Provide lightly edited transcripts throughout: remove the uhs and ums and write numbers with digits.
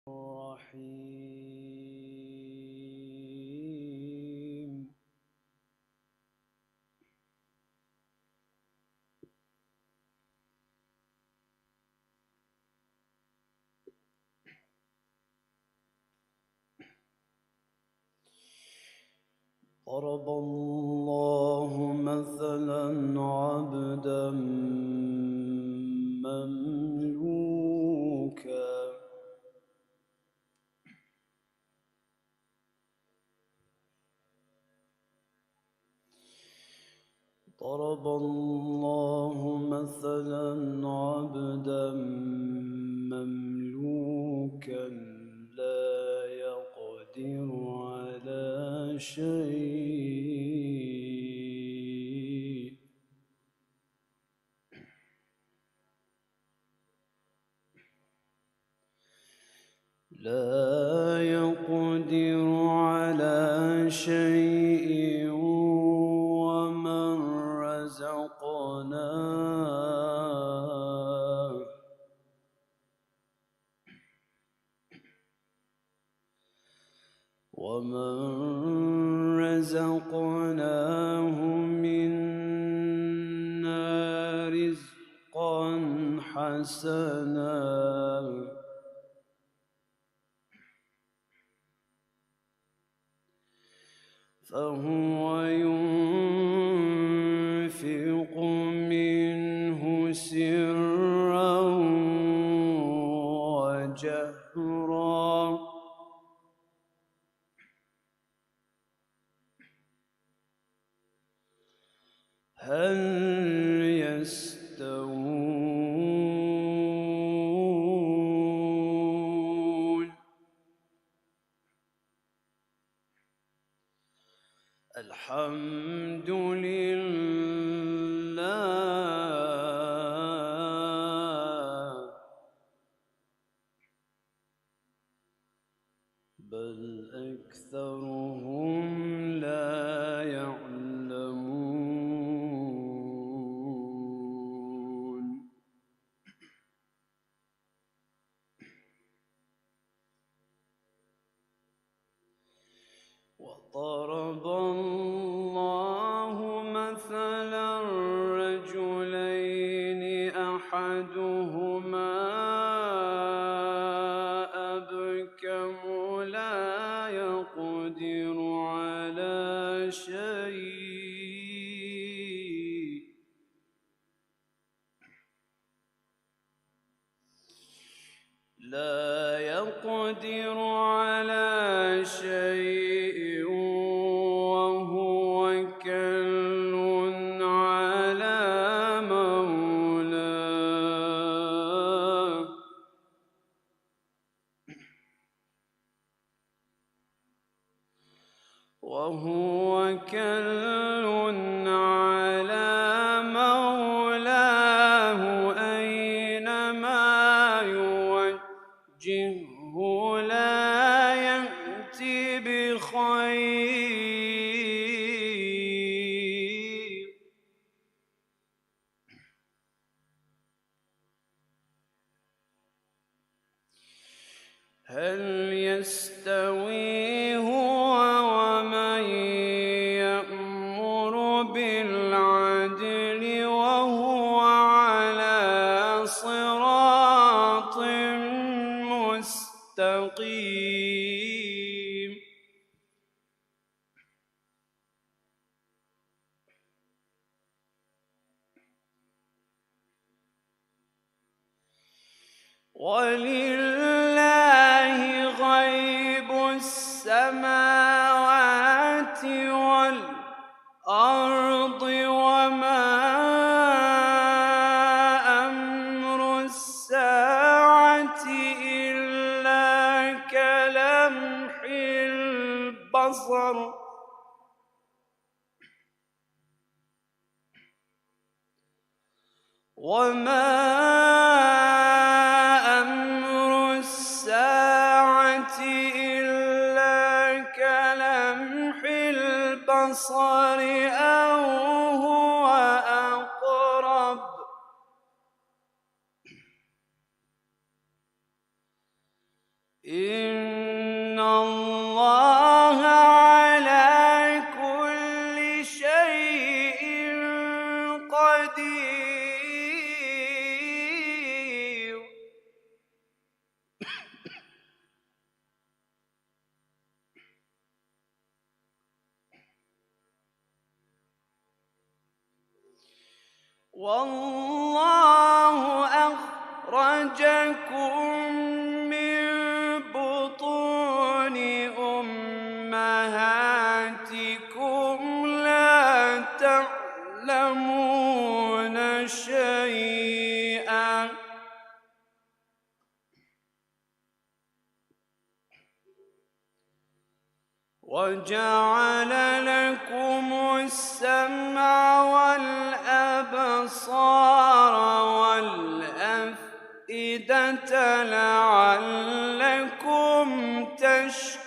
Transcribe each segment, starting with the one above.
الرحيم. ضرب الله مثلا عبدا مملوكا ضرب الله مثلا عبدا مملوكا لا يقدر على شيء ومن رزقناه منا رزقا حسنا فهو ينفق منه سرا وجهرا هل يستوون الحمد لله بل أكثرهم لا يعلمون وضرب الله مثلا رجلين أحدهما أبكم لا يقدر على شيء وهو كل على مولاه أينما يوجهه لا يأتي بخير هل يستوي هو ومن يأمر بالعدل وهو على صراط مستقيم ولله غيب السماوات والأرض وما أمر الساعة إلا كلمح البصر وما أمر الساعة إلا كلمح البصر أو هو أقرب والله أخرجكم من بطون أمهاتكم لا تعلمون شيئا وجعل لكم السمع والأبصار والأفئدة لعلكم تشكرون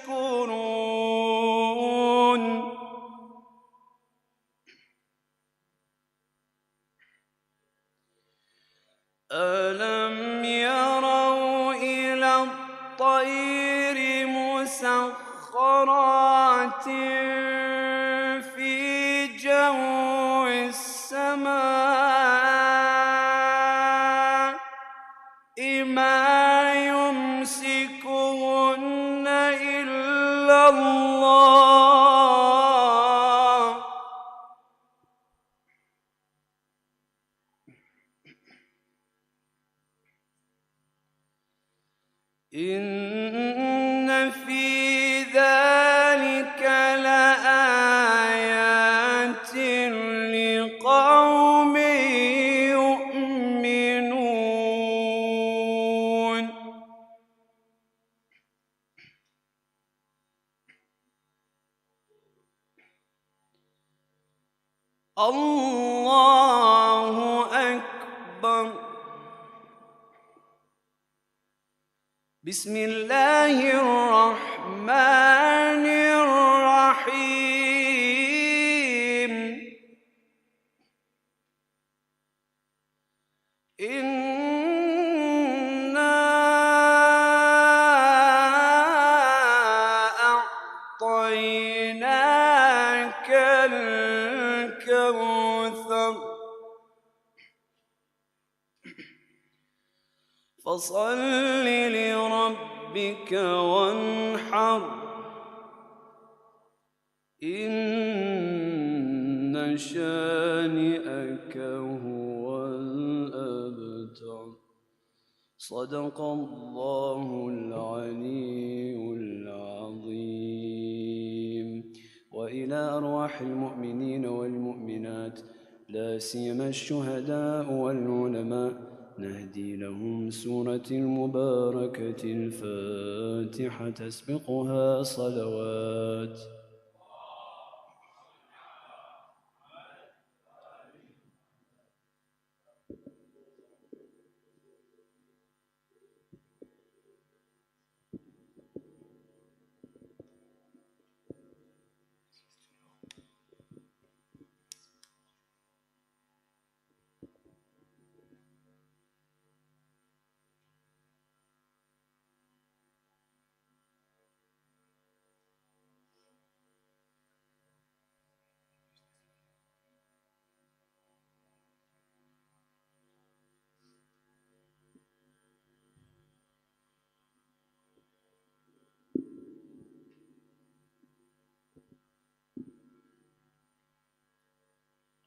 ألم يروا إلى الطير مسخرات في جو السماء ما يمسكهن إلا الله إن في ذلك لآيات لقوم يؤمنون الله أكبر بسم الله الرحمن الرحيم إنا أعطيناك الكوثر فصل لربك وانحر إن شانئك هو الأبتر صدق الله العلي العظيم. وإلى أرواح المؤمنين والمؤمنات لا سيما الشهداء والعلماء نهدي لهم سورة المباركة الفاتحة تسبقها صلوات.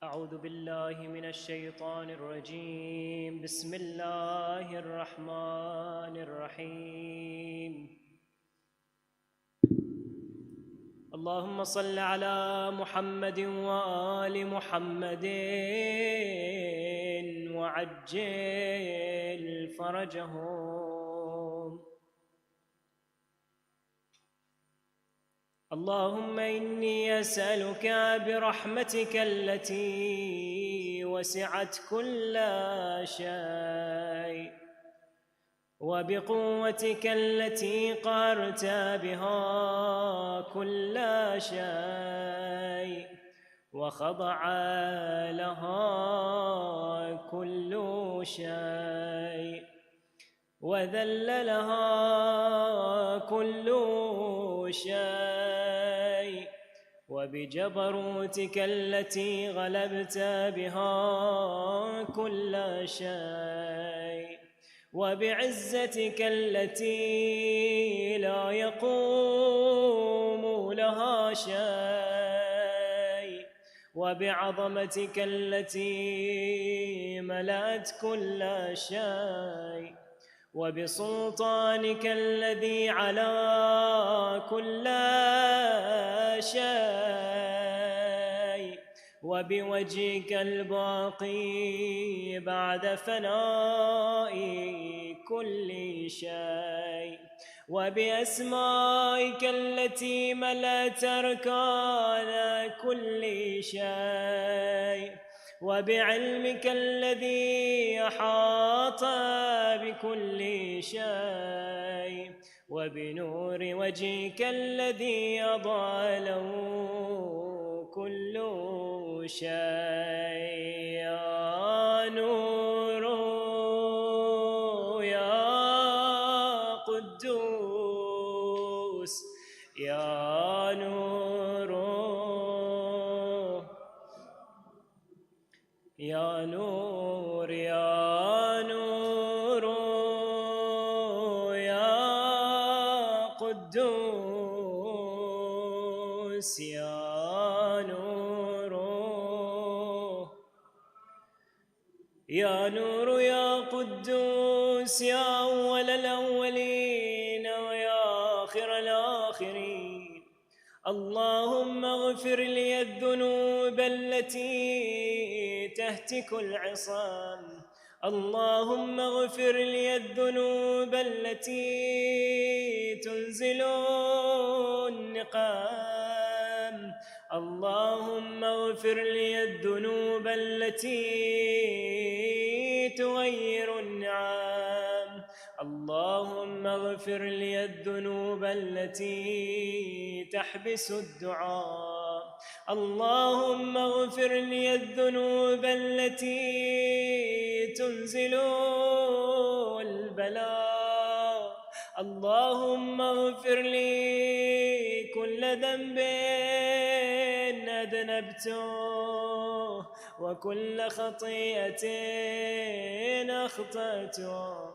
أعوذ بالله من الشيطان الرجيم. بسم الله الرحمن الرحيم. اللهم صل على محمد وآل محمد وعجل فرجهم. اللهم إني أسألك برحمتك التي وسعت كل شيء وبقوتك التي قهرت بها كل شيء وخضع لها كل شيء وذل لها كل شيء وبجبروتك التي غلبت بها كل شيء وبعزتك التي لا يقوم لها شيء وبعظمتك التي ملأت كل شيء، وبسلطانك الذي على كل شيء، وبوجهك الباقي بعد فناء كل شيء، وبأسمائك التي ملأت أركان كل شيء، وبعلمك الذي أحاط بكل شيء، وبنور وجهك الذي أضاء له كل شيء. يا نور يا قدوس يا نور يا نور يا نور يا قدوس يا نور يا نور يا قدوس يا أول الأولين ويا آخر الآخرين. اللهم اغفر لي الذنوب التي تهتك العصام، اللهم اغفر لي الذنوب التي تنزل النقام، اللهم اغفر لي الذنوب التي تغير النعام، اللهم اغفر لي الذنوب التي تحبس الدعاء، اللهم اغفر لي الذنوب التي تنزل البلاء، اللهم اغفر لي كل ذنب أذنبته وكل خطيئة أخطأته.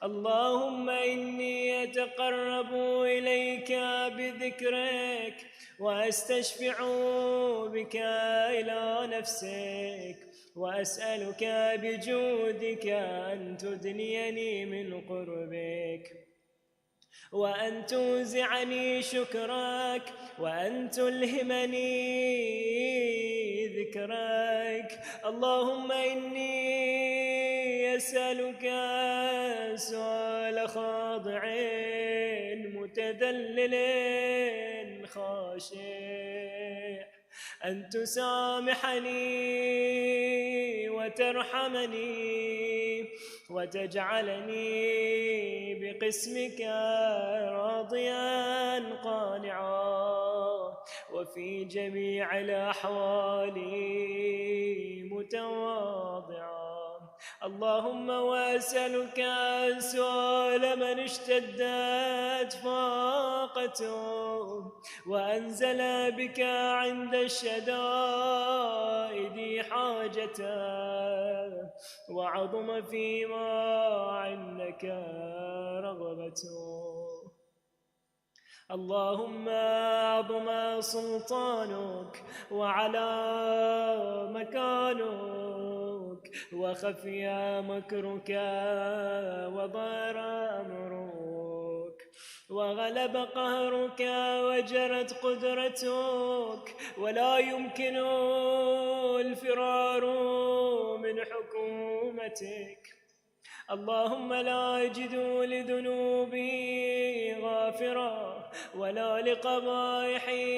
اللهم إني أتقرب إليك بذكرك وأستشفع بك إلى نفسك، وأسألك بجودك أن تدنيني من قربك، وأن توزعني شكرك، وأن تلهمني ذكرك. اللهم إني أسألك سؤال خاضع متذلل خاشع، أن تسامحني وترحمني وتجعلني بقسمك راضيا قانعا، وفي جميع الأحوال متواضعا. اللهم وأسألك سؤال من اشتدت فاقته وأنزل بك عند الشدائد حاجته، وعظم فيما عندك رغبته. اللهم عظم سلطانك وعلى مكانك، وخفي مكرك وضار أمرك، وغلب قهرك وجرت قدرتك، ولا يمكن الفرار من حكومتك. اللهم لا أجد لذنوبي غافرا، ولا لقبائحي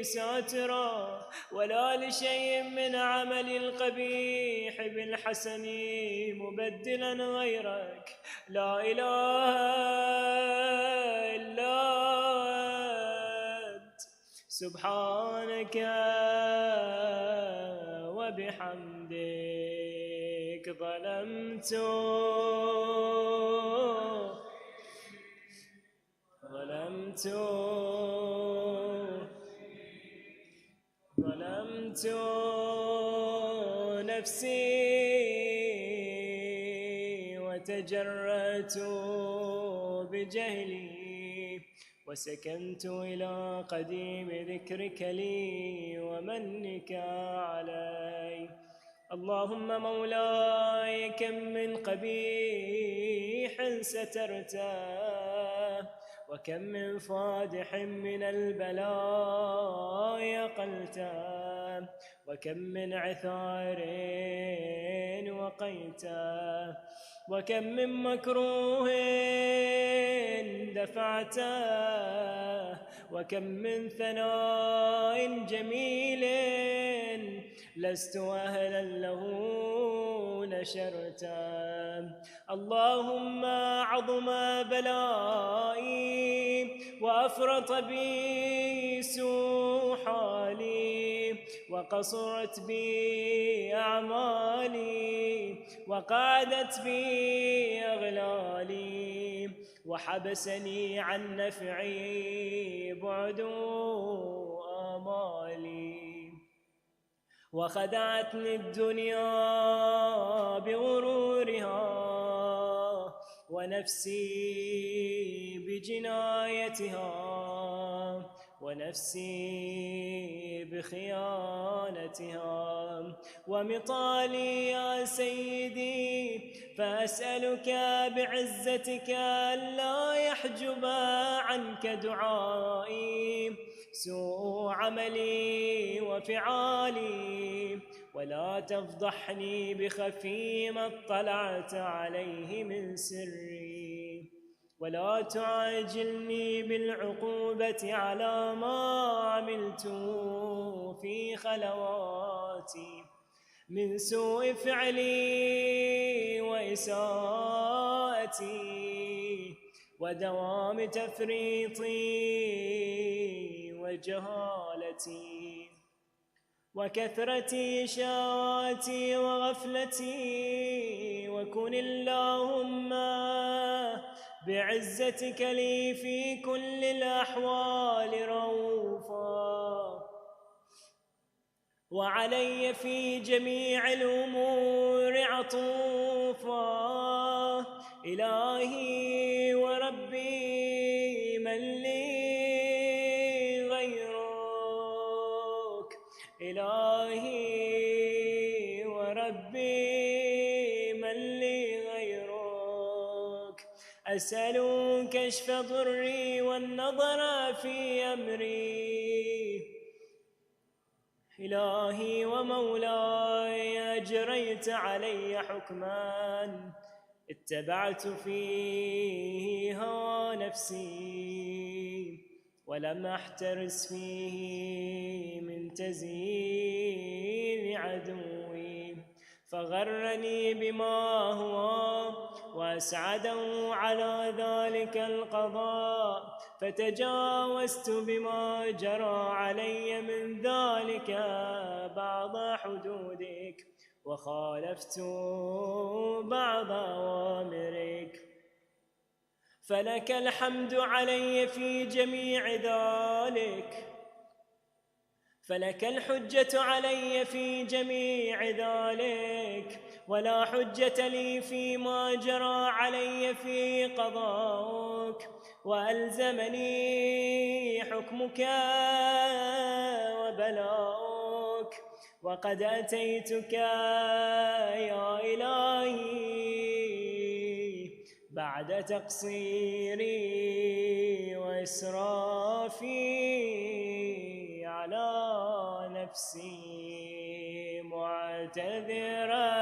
ساترا، ولا لشيء من عمل القبيح بالحسن مبدلا غيرك. لا إله إلا أنت سبحانك وبحمدك ظلمت نفسي وتجرأت بجهلي وسكنت إلى قديم ذكرك لي ومنك علي. اللهم مولاي كم من قبيح سترته، وكم من فادح من البلايا قلته، وكم من عثار وقيته، وكم من مكروه دفعته، وكم من ثناء جميل لست أهلا له نشرته. اللهم عظم بلائي وأفرط بي سوء حالي، وقصرت بي أعمالي، وقعدت بي أغلالي، وحبسني عن نفعي بعد آمالي، وخدعتني الدنيا بغرورها، ونفسي بجنايتها، ونفسي بخيانتها. ومطالي يا سيدي فأسألك بعزتك ألا يحجب عنك دعائي سوء عملي وفعالي، ولا تفضحني بخفي ما اطلعت عليه من سري، ولا تعاجلني بالعقوبة على ما عملت في خلواتي من سوء فعلي وإساءتي ودوام تفريطي وجهالتي وكثرة شهواتي وغفلتي. وكن اللهم بعزتك لي في كل الأحوال رؤوفا، وعلي في جميع الأمور عطوفا. إلهي وربي من لي غيرك، إلهي وربي من لي غيرك. أسأل كشف ضري والنظر في أمري، إلهي ومولاي أجريت علي حكما اتبعت فيه هوى نفسي، ولم أحترس فيه من تزيين عدوي، فغرني بما هو وأسعده على ذلك القضاء، فتجاوزت بما جرى علي من ذلك بعض حدودك، وخالفت بعض أوامرك. فلك الحمد علي في جميع ذلك، فلك الحجة علي في جميع ذلك، ولا حجة لي فيما جرى علي في قضاءك، وألزمني حكمك وبلاؤك. وقد أتيتك يا إلهي بعد تقصيري وإسرافي على نفسي، معتذرا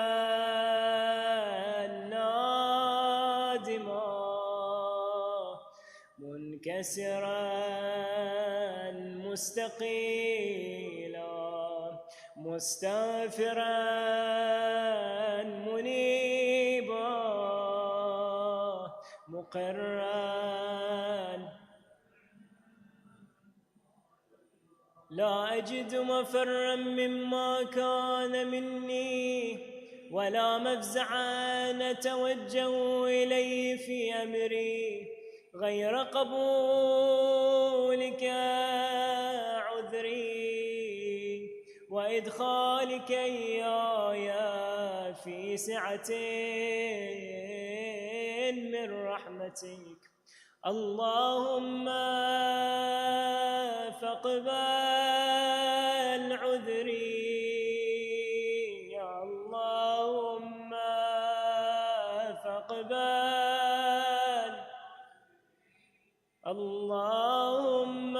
نادما منكسرا مستقيلا، مستغفرا منيبا، مقرا لا أجد مفرا مما كان مني، ولا مفزعا أتوجه إليه في أمري غير قبولك عذري، وإدخالك إياي في سعة من رحمتك. اللهم فاقبل عذري يا اللهم فاقبل اللهم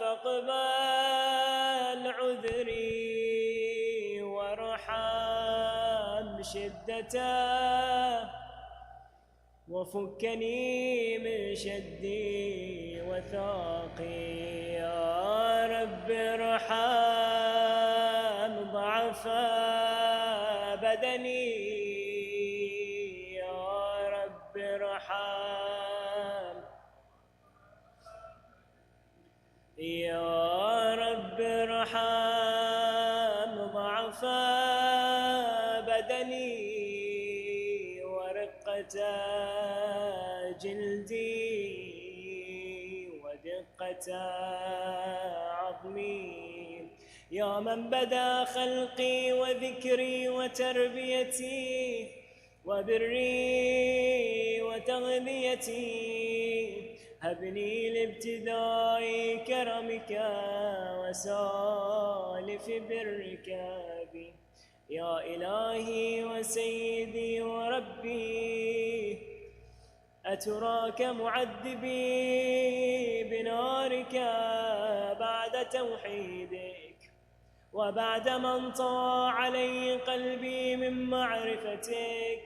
فاقبل عذري وارحم شدته وفكني من شدي وثاقي يا رب ارحم ضعف بدني يا رب ارحم يا رب ارحم ضعف بدني ورقة جلدي ودقة عظمي يا من بدا خلقي وذكري وتربيتي وبري وتغذيتي هبني لابتداء كرمك وسالف برك بي يا إلهي وسيدي وربي أتراك معذبي بنارك بعد توحيدك وبعد ما انطوى علي قلبي من معرفتك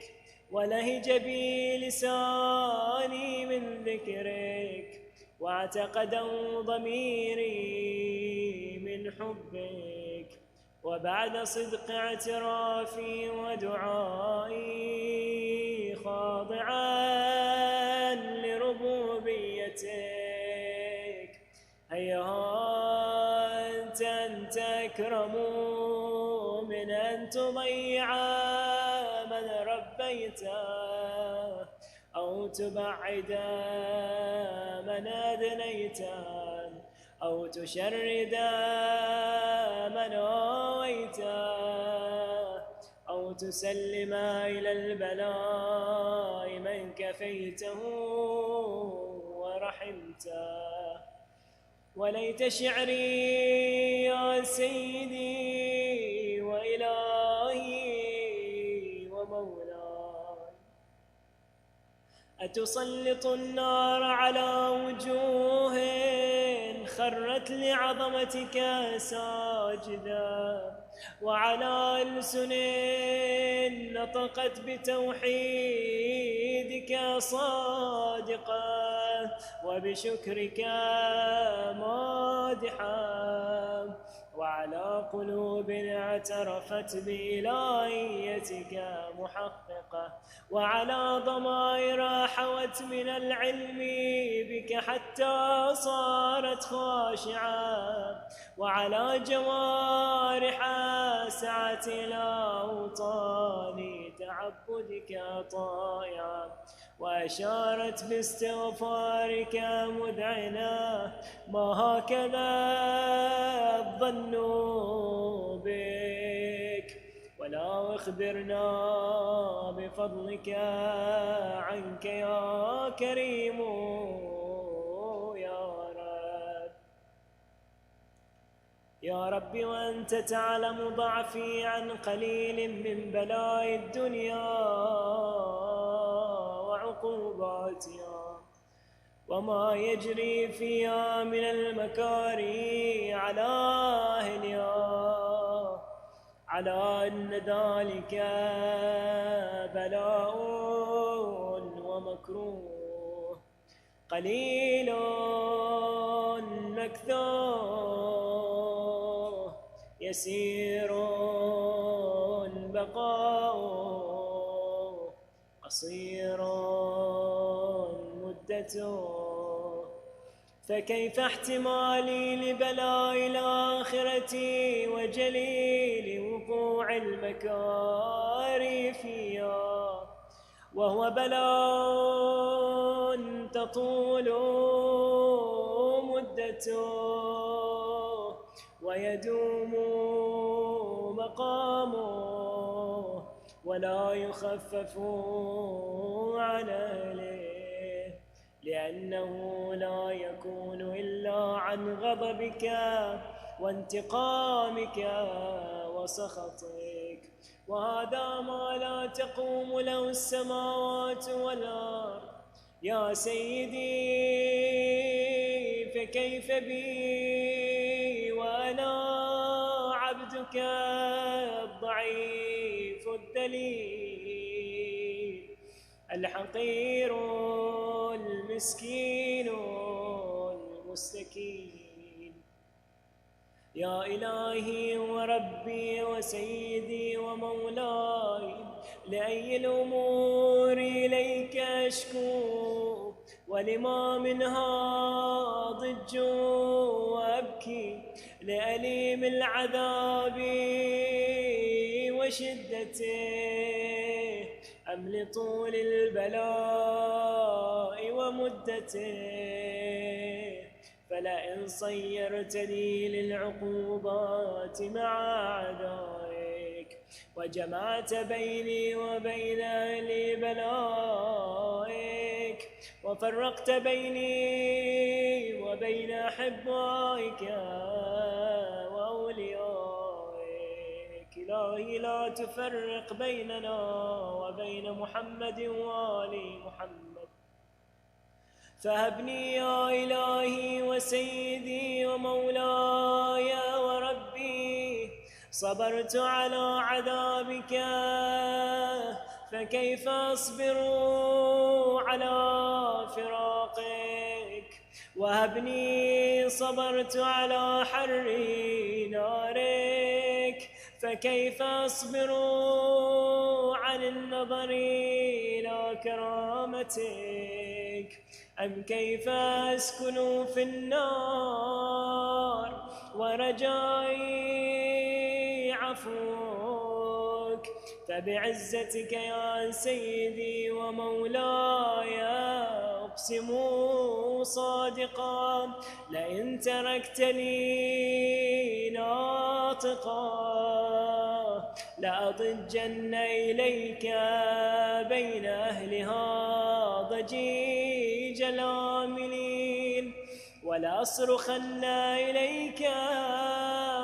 ولهج بي لساني من ذكرك واعتقد ضميري من حبك وبعد صدق اعترافي ودعائي خاضعا لربوبيتك هيا أنت أكرم من أن تضيع من ربيته أو تبعد من أدنيته أو تشرد من آويته أو تسلم إلى البلاء من كفيته ورحمته وليت شعري يا سيدي وإلهي ومولاي أتسلط النار على وجوه خرت لعظمتك ساجدا وعلى ألسن نطقت بتوحيدك صادقا وبشكرك مادحا وعلى قلوب اعترفت بإلهيتك محققة وعلى ضمائر حوت من العلم بك حتى صارت خاشعة وعلى جوارح سعت إلى أوطان تعبدك طائعة وأشارت باستغفارك مذعنة ما هكذا الظن بك ولا أخبرنا بفضلك عنك يا كريم يا رب وأنت تعلم ضعفي عن قليل من بلاء الدنيا وعقوباتها وما يجري فيها من المكاره على أهلها على أن ذلك بلاء ومكروه قليل مكثوه يسير بقاؤه قصير مدته فكيف احتمالي لبلاء الآخرة وجليل وقوع المكاره فيها وهو بلاء تطول مدته ويدوم مقامه ولا يخفف عن أهله لأنه لا يكون إلا عن غضبك وانتقامك وسخطك، وهذا ما لا تقوم له السماوات والأرض. يا سيدي فكيف بي وأنا عبدك الضعيف الذليل الحقير المسكين المستكين. يا إلهي وربي وسيدي ومولاي، لأي الأمور إليك أشكو، ولما منها ضج وأبكي، لأليم العذاب وشدته أم لطول البلاء ومدته. فلئن صيرتني للعقوبات مع أعدائك، وجمعت بيني وبين أهل بلائك، وفرقت بيني وبين أحبائك وأوليائك، إلهي لا تفرق بيننا وبين محمد وآل محمد. فهبني يا إلهي وسيدي ومولاي وربي، صبرت على عذابك فكيف أصبر على فراقك، وهبني صبرت على حر نارك فكيف أصبر عن النظر إلى كرامتك، أم كيف أسكن في النار ورجائي عفوك. فبعزتك يا سيدي ومولاي أقسم صادقا، لئن تركتني ناطقا لأضجن إليك بين أهلها ضجيج العاملين، ولأصرخن إليك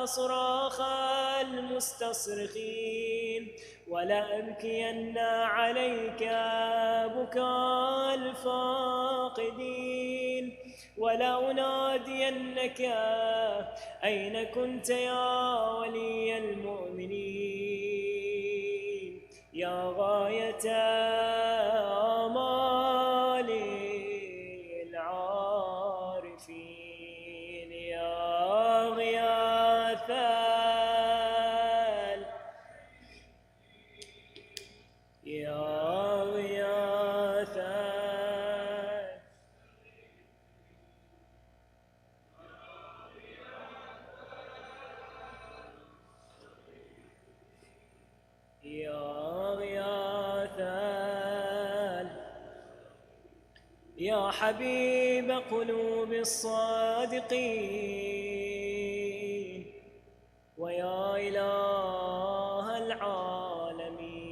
صراخ المستصرخين، ولأبكين عليك بكاء الفاقدين، ولأنادينك أين كنت يا ولي المؤمنين، يا غاية آمال العارفين، يا غياث يا غياث يا حبيب قلوب الصادقين، ويا إله العالمين.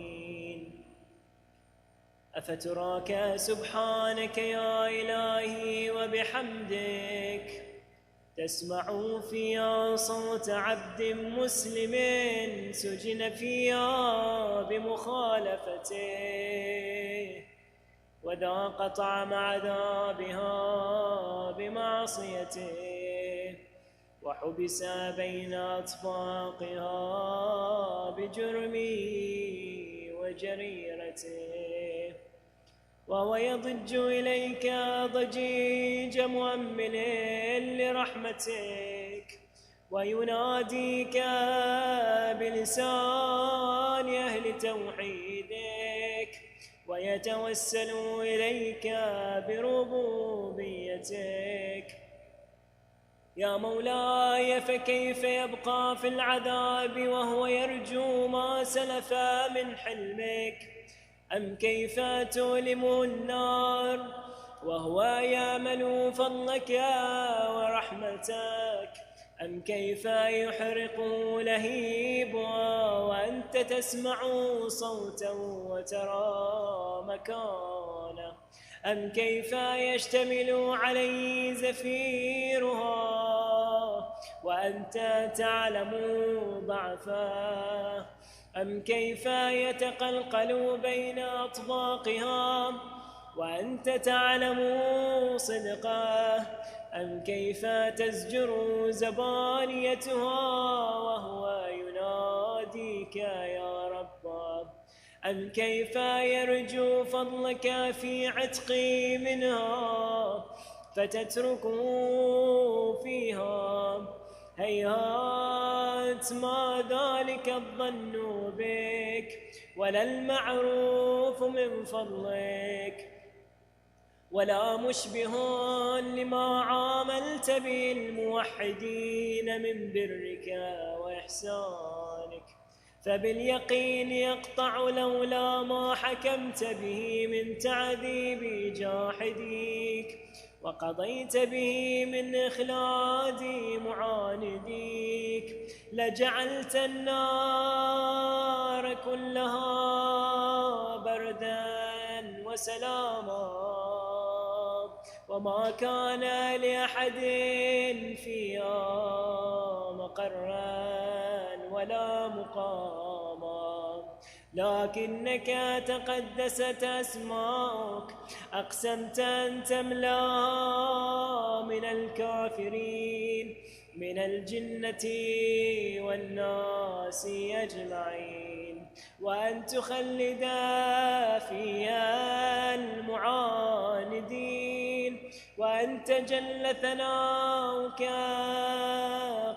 أفتراك سبحانك يا إلهي وبحمدك تسمع فيها صوت عبد مسلم سجن فيها بمخالفته، وذاق طعم عذابها بمعصيته، وحبس بين أطباقها بجرمه وجريرته، وهو يضج إليك ضجيج مؤمل لرحمتك، ويناديك بلسان أهل توحيدك، ويتوسل إليك بربوبيتك. يا مولاي فكيف يبقى في العذاب وهو يرجو ما سلف من حلمك، أم كيف تؤلمه النار وهو يأمل فضلك ورحمتك، أم كيف يحرق لهيبا وأنت تسمع صوتا وترى مكانه، أم كيف يشتمل عليه زفيرها وأنت تعلم ضعفه؟ أم كيف يتقلقل بين أطباقها وأنت تعلم صدقه؟ أم كيف تزجر زبانيتها وهو يناديك يا رب؟ أم كيف يرجو فضلك في عتق منها فتتركه فيها؟ هيهات ما ذلك الظن بك ولا المعروف من فضلك، ولا مشبه لما عاملت به الموحدين من برك وإحسانك. فباليقين يقطع لولا ما حكمت به من تعذيب جاحديك وقضيت به من إخلاد معانديك لجعلت النار كلها بردا وسلاما، وما كان لأحد فيها مقرا ولا مقاما، لكنك تقدست أسماؤك أقسمت أن تملأ من الكافرين من الجنة والناس أجمعين، وأن تخلد فيها المعاندين، وأن تجل ثناؤك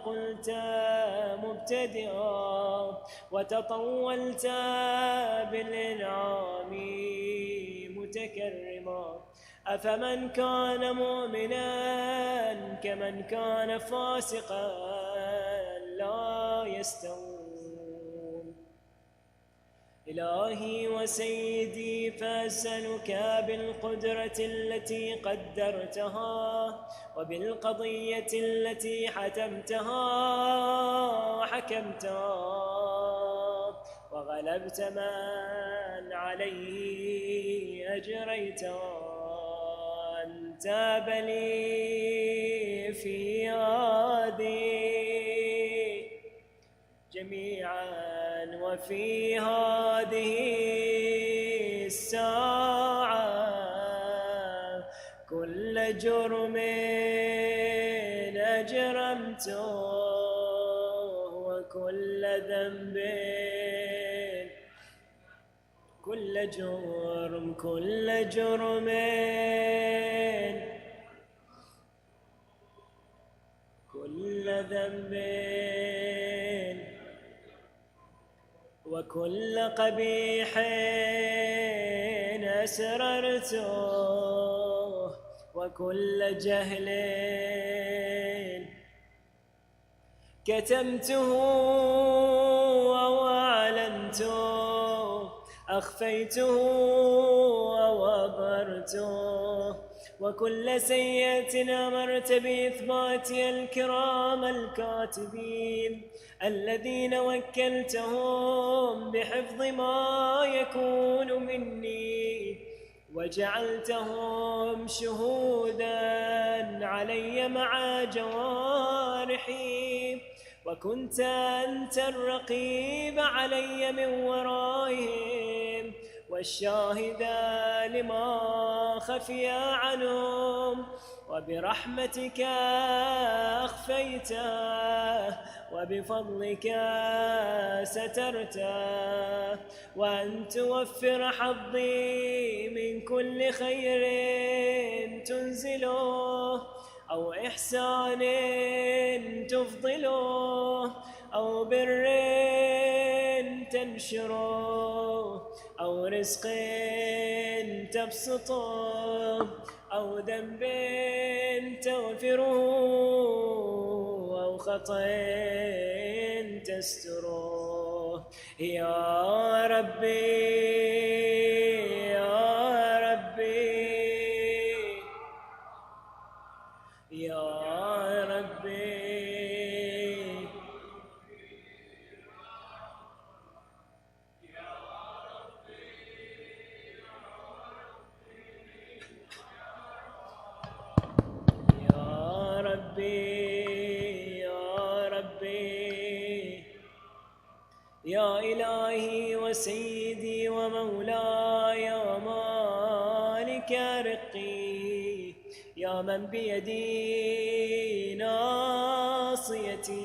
قلت مبتدئا وتطولت بالإنعام متكرما. أفمن كان مؤمنا كمن كان فاسقا لا يستوون. إلهي وسيدي فأسألك بالقدرة التي قدرتها وبالقضية التي حتمتها وحكمتها وغلبت من عليه أجريتها أن تاب لي في هذه جميعا وفي هذه الساعة كل جرم أجرمته وكل ذنب كل جرم كل ذنب وكل قبيح أسررته وكل جهل كتمته أو أعلنته أخفيته أو أظهرته، وكل سيئة أمرت بإثباتها الكرام الكاتبين الذين وكلتهم بحفظ ما يكون مني وجعلتهم شهودا علي مع جوارحي، وكنت أنت الرقيب علي من ورائهم والشاهد لما خفي عنهم، وبرحمتك أخفيته وبفضلك سترته، وأن توفر حظي من كل خير تنزله أو إحسان تفضله أو بر تنشره أو رزق تبسطه أو ذنب تغفره أو خطأ تستره. يا ربي يا ربي يا ربي يا إلهي وسيدي ومولاي ومالك رقي، يا من بيدي ناصيتي،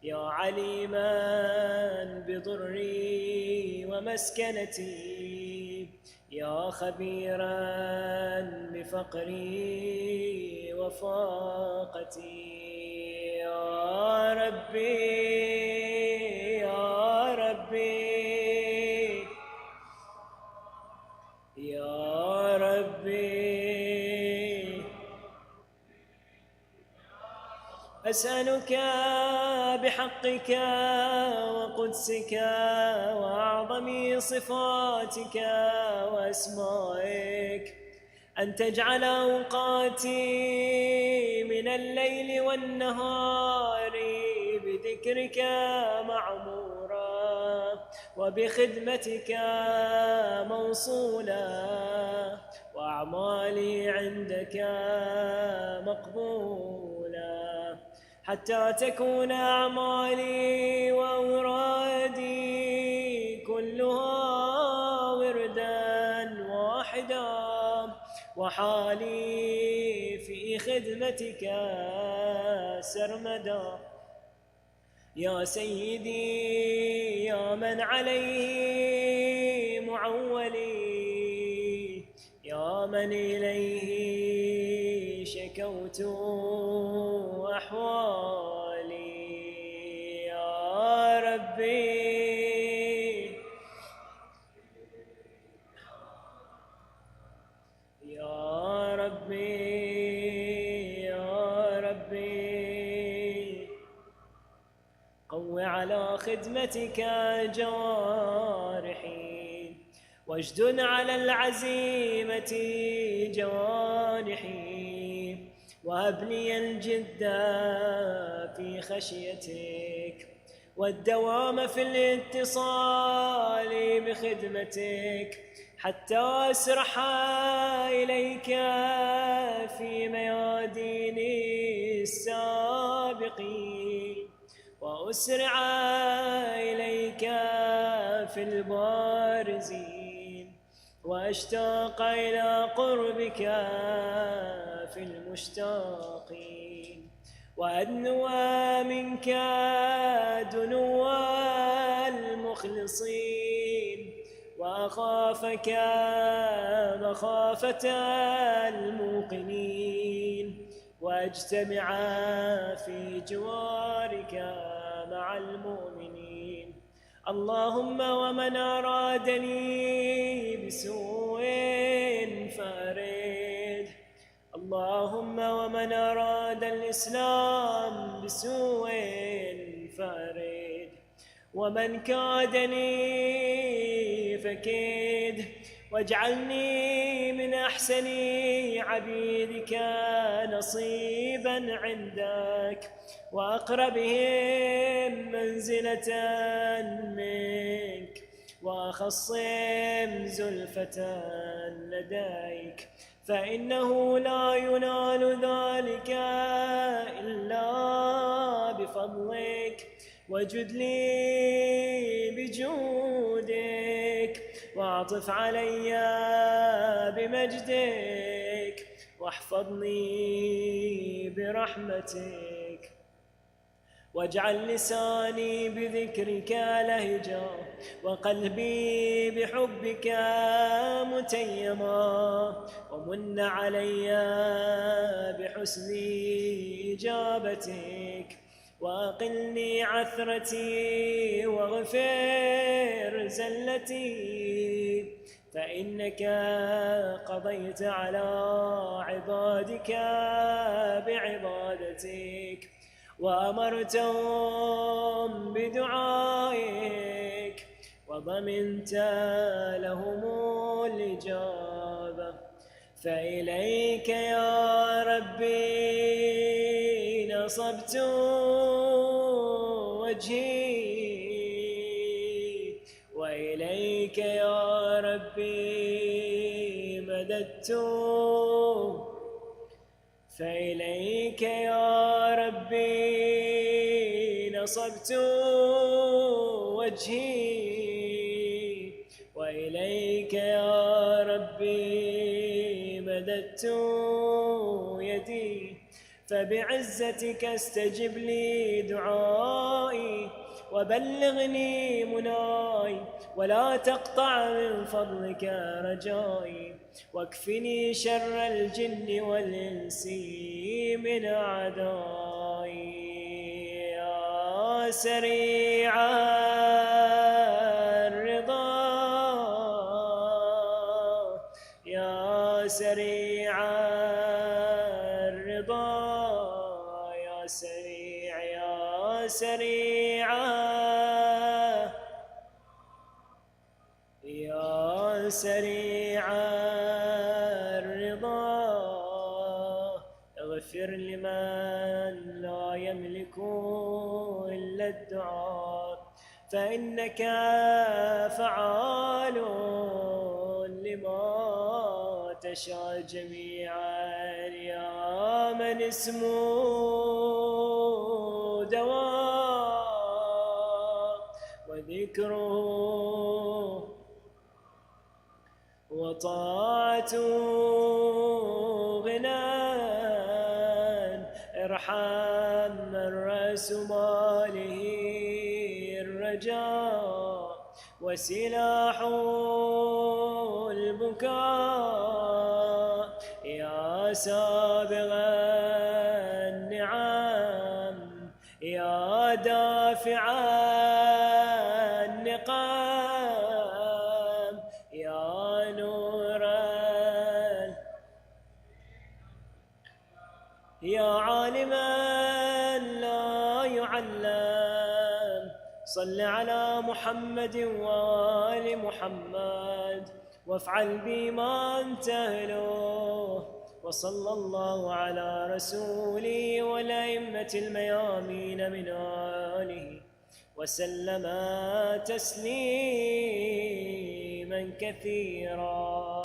يا عليما بضري ومسكنتي، يا خبيرا بفقري وفاقتي. يا ربي يا ربي يا ربي، أسألك بحقك وقدسك وأعظم صفاتك وأسمائك أن تجعل أوقاتي من الليل والنهار بذكرك معمورا، وبخدمتك موصولا، وأعمالي عندك مقبولا، حتى تكون أعمالي وأورادي كلها وردا واحدا، وحالي في خدمتك سرمدا. يا سيدي يا من عليه معولي، يا من إليه شكوت أحوالي. يا ربي يا ربي يا ربي، قو على خدمتك جوارحي، واجدن على العزيمة جوانحي، وهب لي الجد في خشيتك، والدوام في الاتصال بخدمتك، حتى أسرح إليك في ميادين السابقين، وأسرع إليك في البارزين، وأشتاق إلى قربك في المشتاقين، وأدنو منك دنو المخلصين، وأخافك مخافة الموقنين، وأجتمع في جوارك مع المؤمنين. اللهم ومن أرادني بسوء فأرد، اللهم ومن أراد الإسلام بسوء فأرد، ومن كادني فكيد، واجعلني من أحسن عبيدك نصيبا عندك، وأقربهم منزلة منك، وأخصهم زلفة لديك، فإنه لا ينال ذلك إلا بفضلك، وجد لي بجودك، واعطف علي بمجدك، واحفظني برحمتك، واجعل لساني بذكرك لهجا، وقلبي بحبك متيما، ومن علي بحسن إجابتك، وأقلني عثرتي واغفر زلتي، فإنك قضيت على عبادك بعبادتك، وأمرتهم بدعائك، وضمنت لهم الإجابة. فإليك يا ربي نصبت وجهي، وإليك يا ربي مددت، فإليك يا ربي نصبت وجهي وإليك يا ربي مددت يدي، فبعزتك استجب لي دعائي وبلغني مناي، ولا تقطع من فضلك رجائي، واكفني شر الجن والإنس من أعدائي. يا سريع الرضا يا سريع الرضا يا سريع يا سريع يا سريع الرضا، اغفر لمن لا يملك إلا الدعاء، فإنك فعال لما تشاء جميعا. يا من اسمه دواء وذكره وطاعته غنى، ارحم من رأس ماله الرجاء وسلاح البكاء. يا سابغ النعم يا دافع النقام، يا نورا يا عالما لا يعلم، صل على محمد وآل محمد وافعل بما أنت أهله، وصلى الله على رسوله والأئمة الميامين من آله وسلم تسليما كثيرا.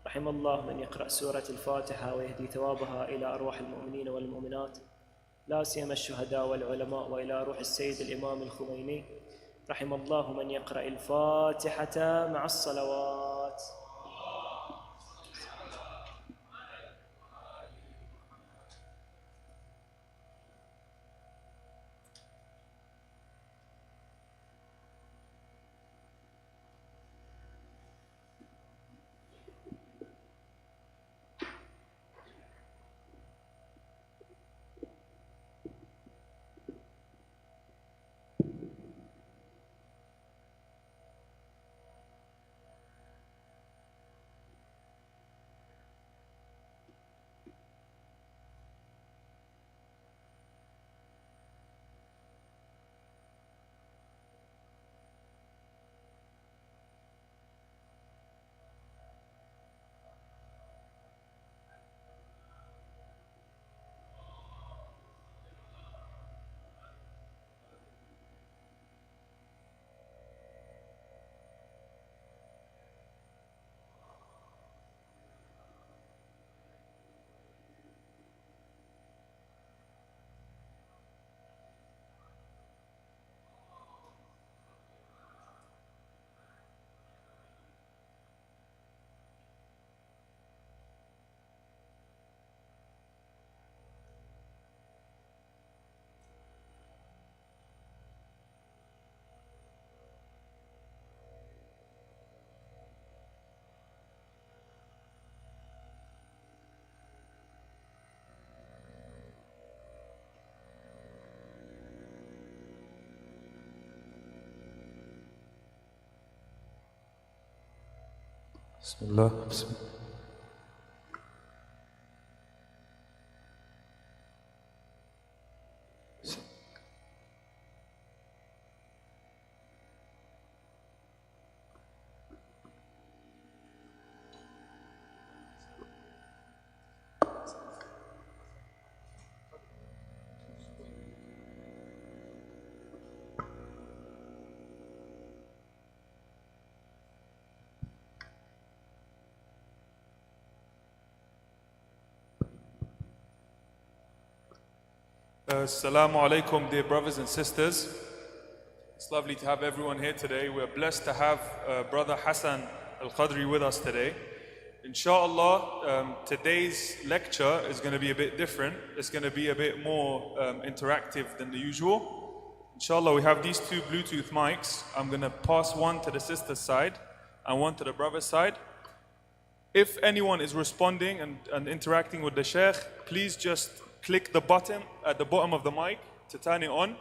رحم الله من يقرأ سورة الفاتحة ويهدي ثوابها إلى أرواح المؤمنين والمؤمنات، لا سيما الشهداء والعلماء، وإلى روح السيد الإمام الخميني. رحم الله من يقرأ الفاتحة مع الصلوات. بسم الله. بسم الله. Assalamu alaikum, dear brothers and sisters. It's lovely to have everyone here today. We're blessed to have brother Hassan Al-Qadri with us today. Inshallah, today's lecture is going to be a bit different. It's going to be a bit more interactive than the usual. Inshallah, we have these two Bluetooth mics. I'm going to pass one to the sister's side and one to the brother's side. If anyone is responding and interacting with the Sheikh, please just click the button at the bottom of the mic to turn it on,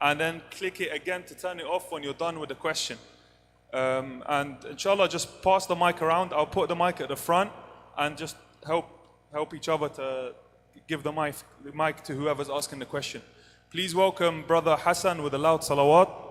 and then click it again to turn it off when you're done with the question. And inshallah, just pass the mic around. I'll put the mic at the front and just help each other to give the mic to whoever's asking the question. Please welcome brother Hassan with a loud salawat.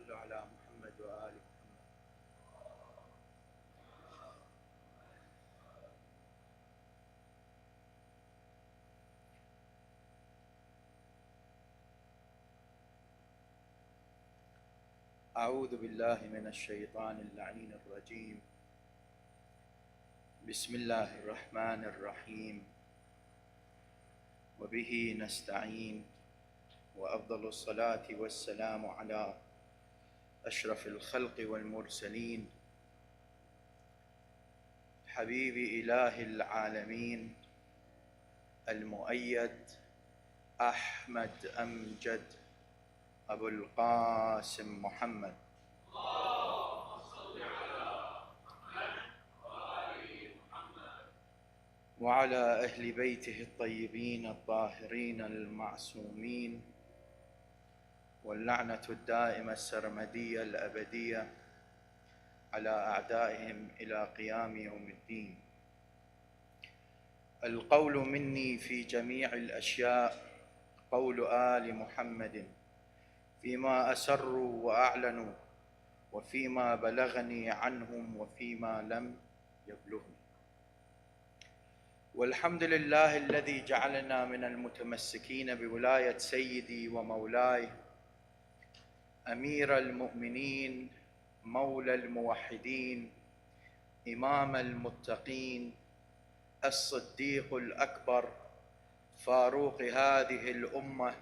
على محمد وآل محمد. أعوذ بالله من الشيطان اللعين الرجيم. بسم الله الرحمن الرحيم. وبه نستعين، وأفضل الصلاة والسلام على أشرف الخلق والمرسلين، حبيب إله العالمين المؤيد أحمد أمجد أبو القاسم محمد. وعلى أهل بيته الطيبين الطاهرين المعصومين، واللعنة الدائمة السرمدية الأبدية على أعدائهم إلى قيام يوم الدين. القول مني في جميع الأشياء قول آل محمد، فيما أسروا وأعلنوا، وفيما بلغني عنهم، وفيما لم يبلغني. والحمد لله الذي جعلنا من المتمسكين بولاية سيدي ومولاي أمير المؤمنين، مولى الموحدين، إمام المتقين، الصديق الأكبر، فاروق هذه الأمة،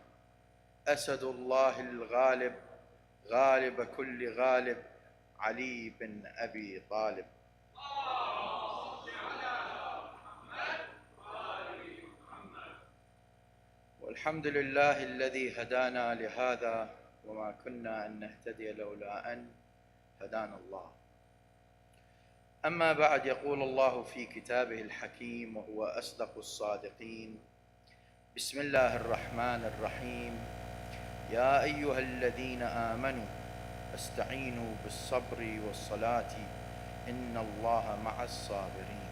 أسد الله الغالب، غالب كل غالب، علي بن أبي طالب. والحمد لله الذي هدانا لهذا، وما كنا أن نهتدي لولا أن هدانا الله. أما بعد، يقول الله في كتابه الحكيم وهو أصدق الصادقين: بسم الله الرحمن الرحيم. يا أيها الذين آمنوا استعينوا بالصبر والصلاة إن الله مع الصابرين.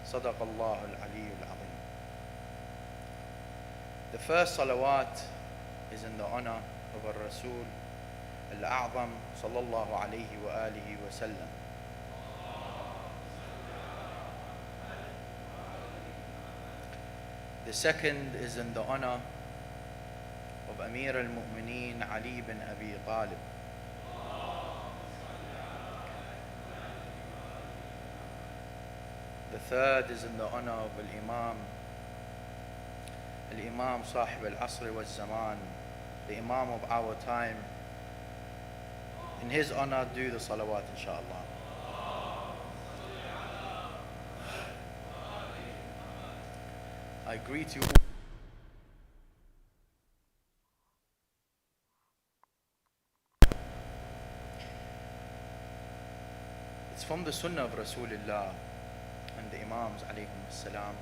صدق الله العلي العظيم. The first salawat is in the honor of our Rasul Al-A'zam sallallahu alayhi wa alihi wa sallam. The second is in the honor of Amir al-Mu'mineen Ali bin Abi Talib. The third is in the honor of Al-Imam Sahib al-Asr wal-Zaman, the Imam of our time. In his honor, do the salawat, inshallah. I greet you. It's from the Sunnah of Rasulullah and the Imams alayhim salam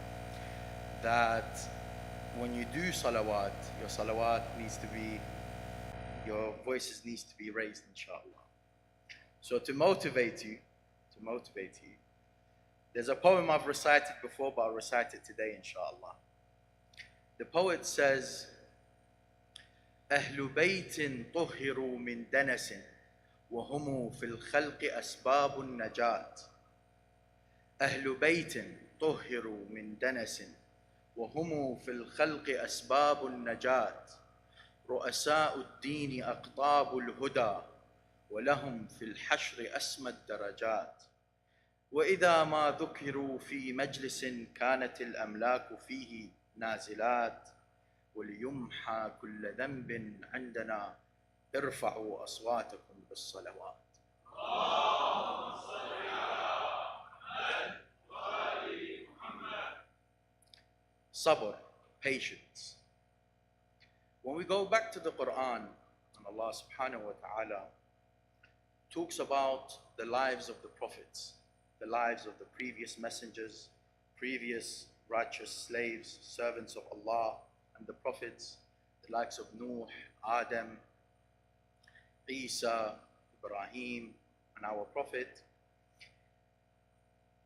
that when you do salawat, your salawat needs to be, your voices needs to be raised, inshallah. So to motivate you, there's a poem I've recited before, but I'll recite it today, inshallah. The poet says, أهل بيت طهروا من دنس وهم في الخلق أسباب النجاة. أهل بيت طهروا من دنس وهم في الخلق أسباب النجاة. رؤساء الدين أقطاب الهدى ولهم في الحشر أسمى الدرجات. وإذا ما ذكروا في مجلس كانت الأملاك فيه نازلات. وليمحى كل ذنب عندنا ارفعوا أصواتكم بالصلوات. Sabr, patience. When we go back to the Quran, and Allah subhanahu wa ta'ala talks about the lives of the prophets, the lives of the previous messengers, previous righteous slaves, servants of Allah and the prophets, the likes of Nuh, Adam, Isa, Ibrahim, and our prophet.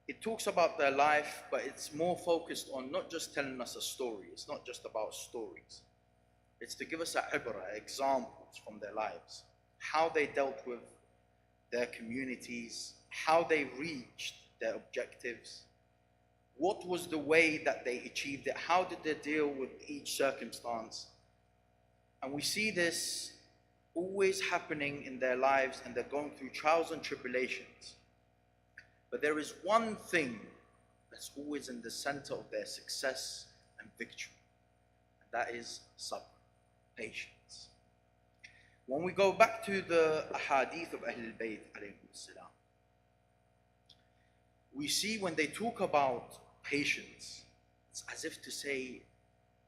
It talks about their life, but it's more focused on not just telling us a story. It's not just about stories. It's to give us a ibrah, examples from their lives, how they dealt with their communities, how they reached their objectives, what was the way that they achieved it, how did they deal with each circumstance. And we see this always happening in their lives, and they're going through trials and tribulations. But there is one thing that's always in the center of their success and victory, and that is sabr, patience. When we go back to the ahadith of Ahlul Bayt alayhim salam, we see when they talk about patience, it's as if to say,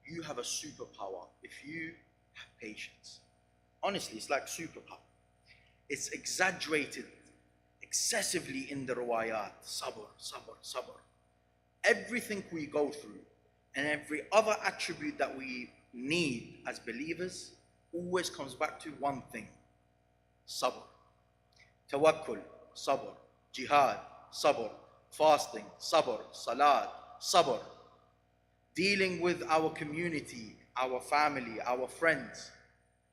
you have a superpower if you have patience. Honestly, it's like superpower. It's exaggerated excessively in the riwayat. Sabr, sabr, sabr. Everything we go through and every other attribute that we need as believers always comes back to one thing: sabr. Tawakkul, sabr. Jihad, sabr. Fasting, sabr. Salat, sabr. Dealing with our community, our family, our friends,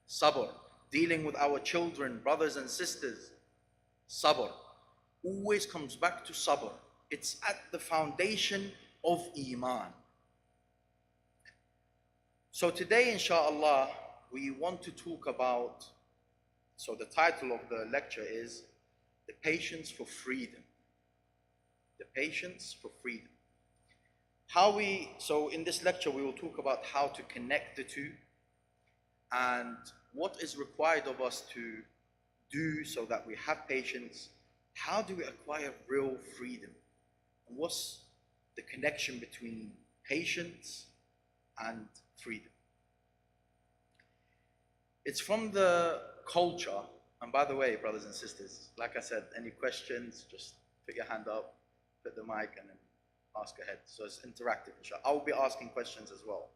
sabr. Dealing with our children, brothers and sisters, sabr. Always comes back to sabr. It's at the foundation of iman. So today, inshallah, we want to talk about, so the title of the lecture is The Patience for Freedom. The patience for freedom. So in this lecture we will talk about how to connect the two and what is required of us to do so that we have patience. How do we acquire real freedom? And what's the connection between patience and freedom? It's from the culture, and by the way, brothers and sisters, like I said, any questions, just put your hand up, put the mic, and then ask ahead. So it's interactive, inshallah. I'll be asking questions as well.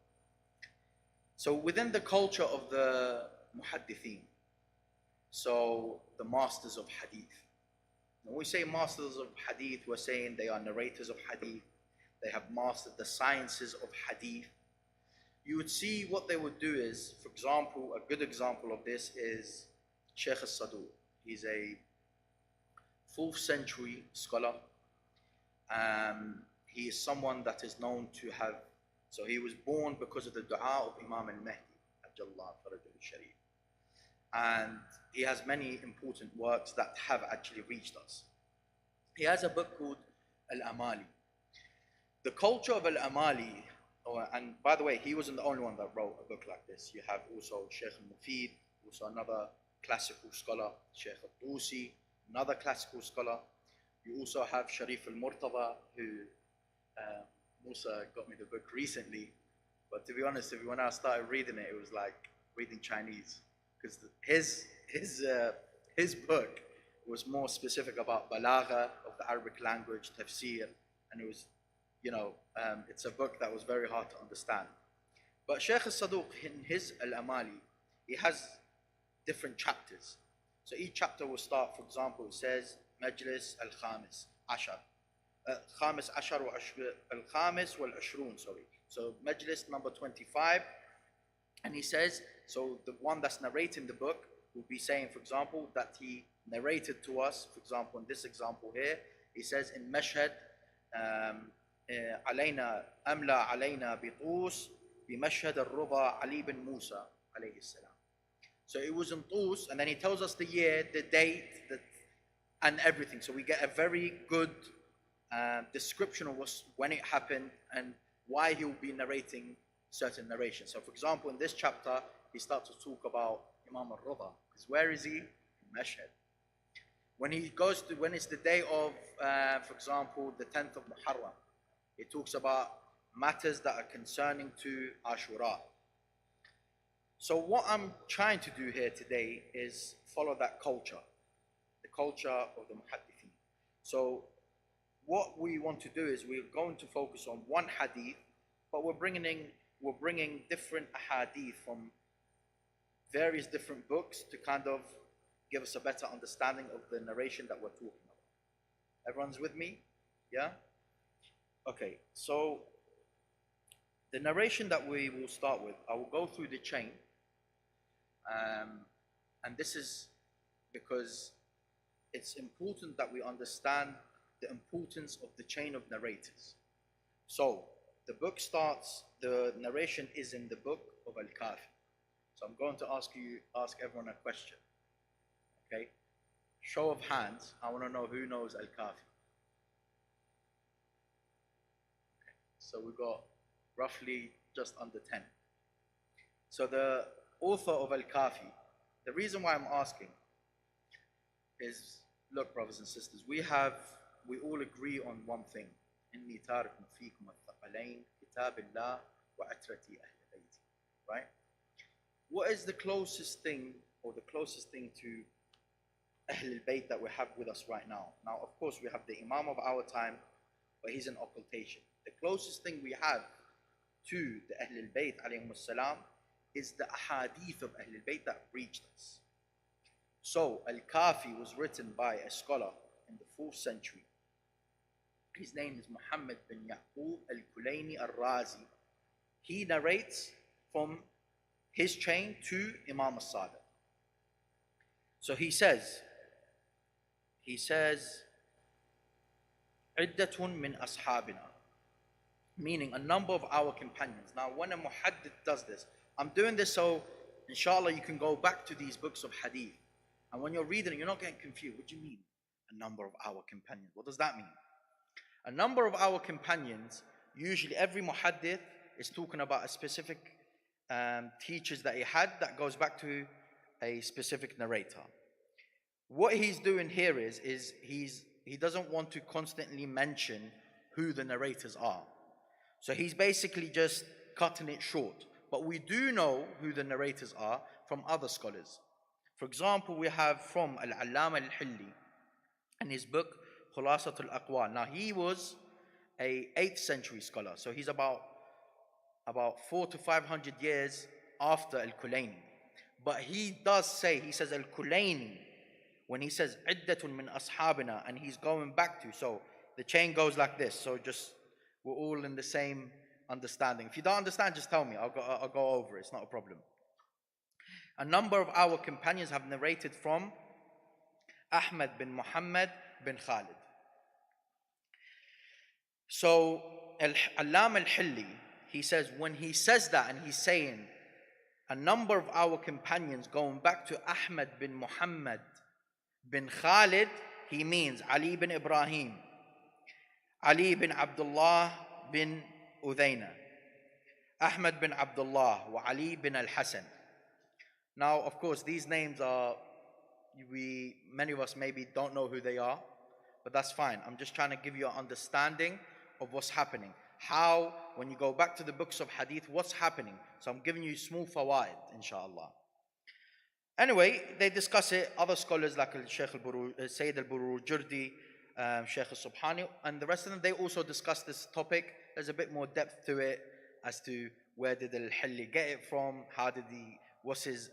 So within the culture of the muhaddithin, so the masters of hadith. When we say masters of hadith, we're saying they are narrators of hadith. They have mastered the sciences of hadith. You would see what they would do is, for example, a good example of this is Shaykh Al-Saduq. He's a 4th century scholar. He is someone that is known to have, so he was born because of the dua of Imam al-Mahdi, Ajjallah Farajul Sharif. And he has many important works that have actually reached us. He has a book called Al-Amali. The culture of Al-Amali, and by the way, he wasn't the only one that wrote a book like this. You have also Shaykh al-Mufid, also another classical scholar, Shaykh al-Tusi, another classical scholar. You also have Sharif al-Murtada, who Musa got me the book recently. But to be honest, when I started reading it, it was like reading Chinese. Because his book was more specific about balagha of the Arabic language, tafsir, and it was, it's a book that was very hard to understand. But Shaykh al-Saduq, in his Al-Amali, he has different chapters. So each chapter will start, for example, it says Majlis al-Khamis Ashar. Khamis Ashar wa al-Khamis wal-Ashrun, sorry. So Majlis number 25. And he says, so the one that's narrating the book will be saying, for example, that he narrated to us, for example, in this example here, he says in Mashhad, علينا أملا علينا بطوس بمشهد الرضا علي بن موسى عليه السلام. So it was in Tus, and then he tells us the year, the date, and everything. So we get a very good description of when it happened and why he will be narrating certain narrations. So for example, in this chapter, he starts to talk about Imam al-Rida. Because where is he? In Mashhad. When it's the day of, for example, the 10th of Muharram, he talks about matters that are concerning to Ashura. So what I'm trying to do here today is follow that culture, the culture of the Muhaddithin. So what we want to do is we're going to focus on one hadith, but we're bringing different hadith from various different books to kind of give us a better understanding of the narration that we're talking about. Everyone's with me? Yeah? Okay, so the narration that we will start with, I will go through the chain. And this is because it's important that we understand the importance of the chain of narrators. So the narration is in the book of Al-Kafi. So I'm going to ask everyone a question. Okay? Show of hands, I want to know who knows Al-Kafi. Okay. So we've got roughly just under 10. So the author of Al-Kafi, the reason why I'm asking is, look, brothers and sisters, we all agree on one thing. إني تارك فيكم الثقلين كتاب الله وعترتي أهل بيتي. Right? What is the closest thing to Ahl al-Bayt that we have with us right now? Now, of course, we have the Imam of our time, but he's in occultation. The closest thing we have to the Ahl al-Bayt alayhim salam is the ahadith of Ahl al-Bayt that reached us. So, Al-Kafi was written by a scholar in the 4th century. His name is Muhammad bin Yaqub al-Kulayni al-Razi. He narrates from his chain to Imam al-Sadiq. So he says, عدة من أصحابنا, meaning a number of our companions. Now, when a muhaddith does this, I'm doing this so, inshallah, you can go back to these books of hadith. And when you're reading it, you're not getting confused. What do you mean? A number of our companions. What does that mean? A number of our companions, usually every muhaddith is talking about a specific teachers that he had that goes back to a specific narrator. What he's doing here is he doesn't want to constantly mention who the narrators are. So he's basically just cutting it short. But we do know who the narrators are from other scholars. For example, we have from Al-Allama Al-Hilli in his book Khulasat Al-Aqwal. Now he was a 8th century scholar, so he's about 400 to 500 years after Al-Kulayni. But he says Al-Kulayni, when he says Iddatun min ashabina, and he's going back to, so the chain goes like this. So just, we're all in the same understanding. If you don't understand, just tell me, I'll go over it, it's not a problem. A number of our companions have narrated from Ahmad bin Muhammad bin Khalid. So Allama Al-Hilli, he says, when he says that and he's saying a number of our companions going back to Ahmad bin Muhammad bin Khalid, he means Ali bin Ibrahim, Ali bin Abdullah bin Udayna, Ahmad bin Abdullah, wa Ali bin Al-Hasan. Now, of course, these names many of us maybe don't know who they are, but that's fine. I'm just trying to give you an understanding of what's happening. How, when you go back to the books of hadith, what's happening. So I'm giving you small fawaid, inshallah. Anyway, they discuss it. Other scholars like Sayyid al-Burujurdi, Shaykh al-Subhani, and the rest of them, they also discuss this topic. There's a bit more depth to it as to where did al-Hilli get it from, what's his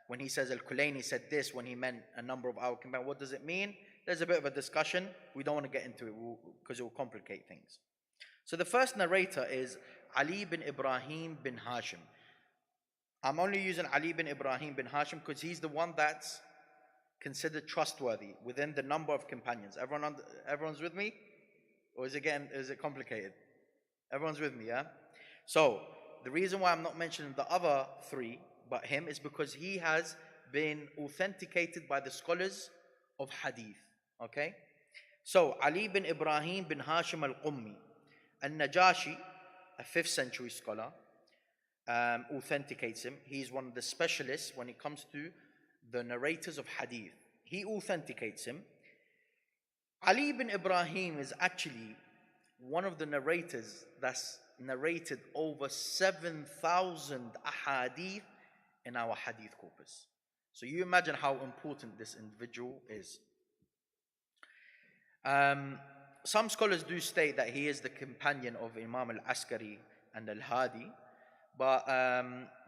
when he says Al-Kulayni said this when he meant a number of our companions, what does it mean? There's a bit of a discussion. We don't want to get into it because it will complicate things. So the first narrator is Ali bin Ibrahim bin Hashim. I'm only using Ali bin Ibrahim bin Hashim because he's the one that's considered trustworthy within the number of companions. Everyone's with me? Or is it complicated? Everyone's with me, yeah? So the reason why I'm not mentioning the other three but him is because he has been authenticated by the scholars of hadith. Okay? So Ali bin Ibrahim bin Hashim al-Qummi, al-Najashi, a 5th century scholar, authenticates him. He's one of the specialists when it comes to the narrators of hadith. He authenticates him. Ali bin Ibrahim is actually one of the narrators that's narrated over 7,000 ahadith in our hadith corpus. So you imagine how important this individual is. Some scholars do state that he is the companion of Imam Al-Askari and Al-Hadi, but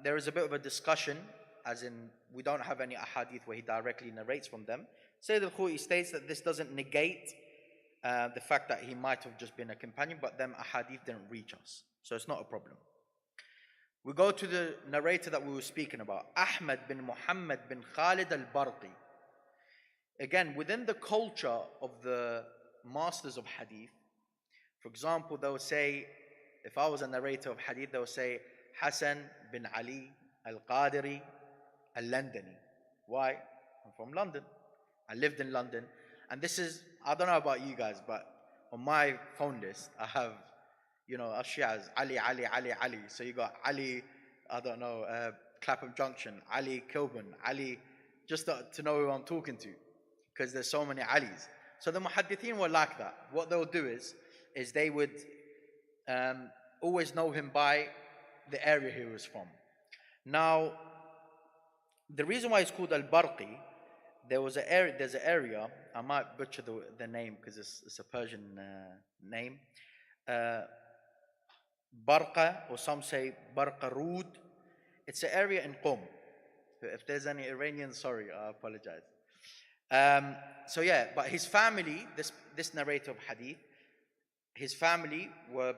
there is a bit of a discussion, as in we don't have any ahadith where he directly narrates from them. Sayyid Al-Khou'i states that this doesn't negate the fact that he might have just been a companion, but them ahadith didn't reach us, so it's not a problem. We go to the narrator that we were speaking about, Ahmad bin Muhammad bin Khalid al-Barqi. Again, within the culture of the masters of hadith, for example, they would say, if I was a narrator of hadith, they would say Hassan bin Ali Al-Qadri Al-Londoni. Why? I'm from London. I lived in London. And this is, I don't know about you guys, but on my phone list, I have, Ashiaz, Ali. So you got Ali, I don't know, Clapham Junction, Ali Kilburn, Ali, just to know who I'm talking to, because there's so many Alis. So the muhaddithin were like that. What they'll do is they would always know him by the area he was from. Now, the reason why it's called Al-Barqi, there's an area, I might butcher the name because it's a Persian name, Barqa, or some say Barqarud. It's an area in Qom. If there's any Iranians, sorry, I apologize. So yeah, but his family, this narrator of hadith, his family were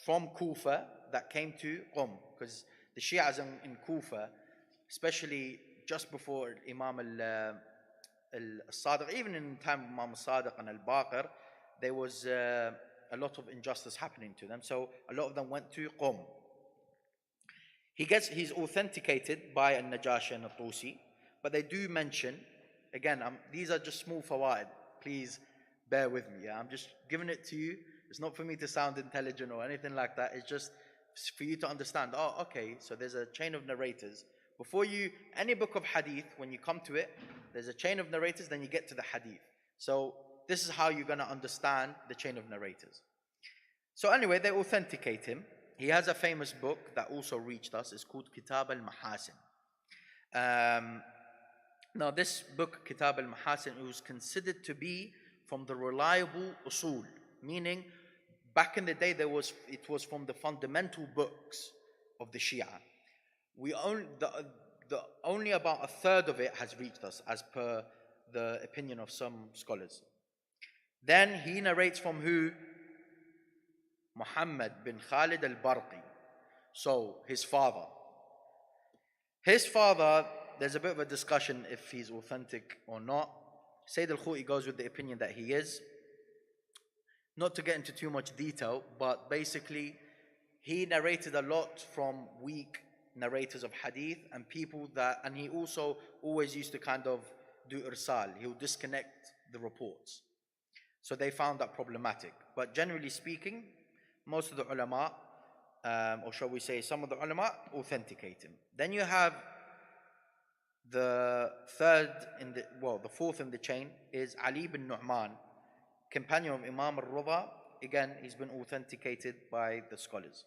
from Kufa that came to Qom, because the Shias in Kufa, especially just before Imam al-Sadiq, even in the time of Imam al-Sadiq and al-Baqir, there was a lot of injustice happening to them. So a lot of them went to Qom. He's authenticated by al-Najashi and al-Tusi, but they do mention, again, these are just small fawaid. Please bear with me. Yeah? I'm just giving it to you. It's not for me to sound intelligent or anything like that. It's just for you to understand. Oh, okay, so there's a chain of narrators. Before any book of hadith, when you come to it, there's a chain of narrators, then you get to the hadith. So this is how you're going to understand the chain of narrators. So anyway, they authenticate him. He has a famous book that also reached us. It's called Kitab al-Mahasin. Now this book, Kitab al-Mahasin, it was considered to be from the reliable usul, meaning back in the day it was from the fundamental books of the Shia. Only about a third of it has reached us, as per the opinion of some scholars. Then he narrates from who? Muhammad bin Khalid al-Barqi. So his father. There's a bit of a discussion if he's authentic or not. Sayyid Al-Khou'i goes with the opinion that he is. Not to get into too much detail, but basically he narrated a lot from weak narrators of hadith and and he also always used to kind of do irsal. He would disconnect the reports. So they found that problematic. But generally speaking, most of the ulama, or shall we say some of the ulama, authenticate him. Then you have the fourth in the chain is Ali bin Nu'man, companion of Imam al-Rida. Again, he's been authenticated by the scholars.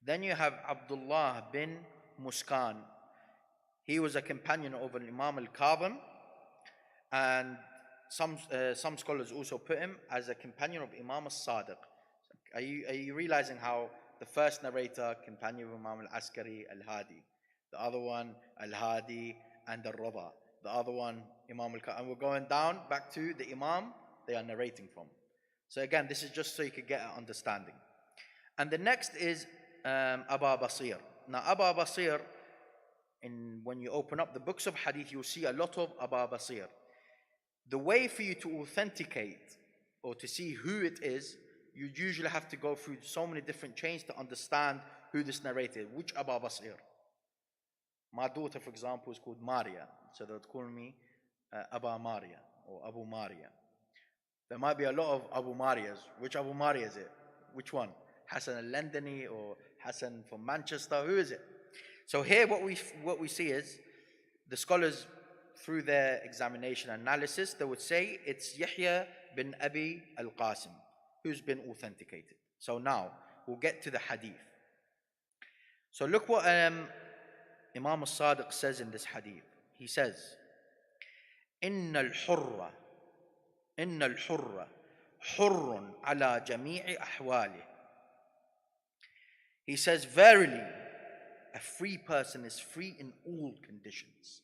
Then you have Abdullah bin Muskan. He was a companion of Imam al-Kadhim, and some scholars also put him as a companion of Imam al-Sadiq. Are you realizing how the first narrator, companion of Imam al-Askari, al-Hadi, the other one, al-Hadi, and al-Rada. The other one, Imam al-Qadri. And we're going down back to the Imam they are narrating from. So again, this is just so you could get an understanding. And the next is Abu Basir. Now Abu Basir, when you open up the books of hadith, you'll see a lot of Abu Basir. The way for you to authenticate or to see who it is, you usually have to go through so many different chains to understand who this narrator is. Which Abu Basir? My daughter, for example, is called Maria. So they would call me Abu Maria or Abu Maria. There might be a lot of Abu Marias. Which Abu Maria is it? Which one? Hassan Al-Landani or Hassan from Manchester? Who is it? So here what we see is the scholars, through their examination and analysis, they would say it's Yahya bin Abi al-Qasim who's been authenticated. So now we'll get to the hadith. So look what Imam al-Sadiq says in this hadith. He says, إن الحر حر على جميع أحواله. He says, verily, a free person is free in all conditions.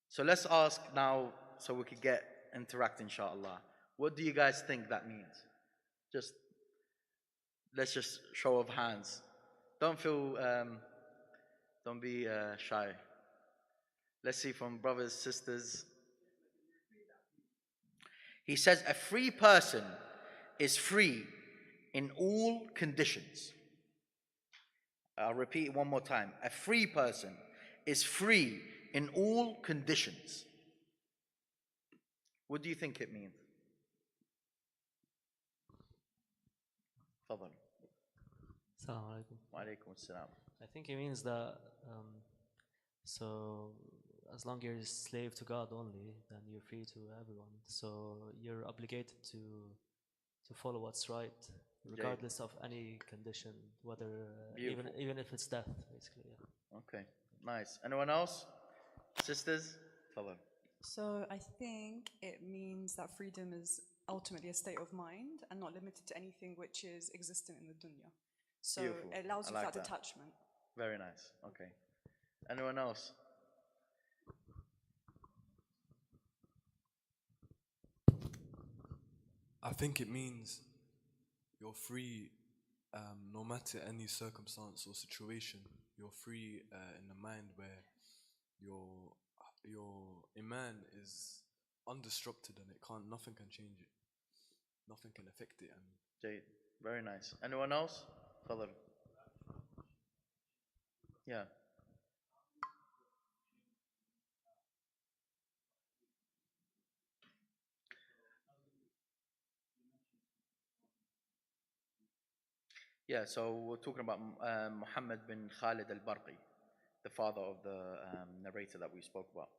So let's ask now, so we could interact, inshallah. What do you guys think that means? Let's just show of hands. Don't be shy. Let's see from brothers, sisters. He says a free person is free in all conditions. I'll repeat it one more time. A free person is free in all conditions. What do you think it means? Fadal. Assalamu alaikum. Wa alaikum assalam. I think it means that so as long as you're a slave to God only, then you're free to everyone. So you're obligated to follow what's right, regardless of any condition, whether even if it's death, basically. Yeah. Okay, nice. Anyone else? Sisters? Fadal. So I think it means that freedom is ultimately a state of mind and not limited to anything which is existent in the dunya. So Beautiful. it allows you I like that that. detachment. Very nice. Okay. Anyone else? I think it means you're free no matter any circumstance or situation. You're free in the mind where your iman is undisrupted and nothing can change it. Nothing can affect it. Jade. Very nice. Anyone else? Fadal. Yeah. Yeah, so we're talking about Muhammad bin Khalid al-Barqi, the father of the narrator that we spoke about.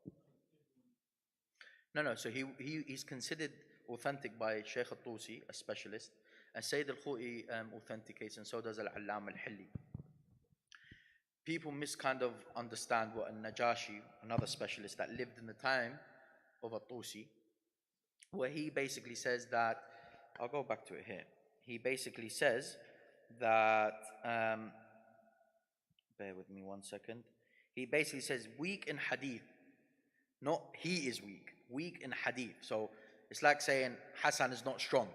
No, so he's considered authentic by Shaykh al-Tusi, a specialist, and Sayyid al-Khu'i authenticates, and so does al-Allam al-Hilli. People understand what al-Najashi, another specialist that lived in the time of al-Tusi, where he basically says that, I'll go back to it here. He basically says that, bear with me 1 second. He basically says weak in hadith, not he is weak in hadith. So it's like saying Hassan is not strong,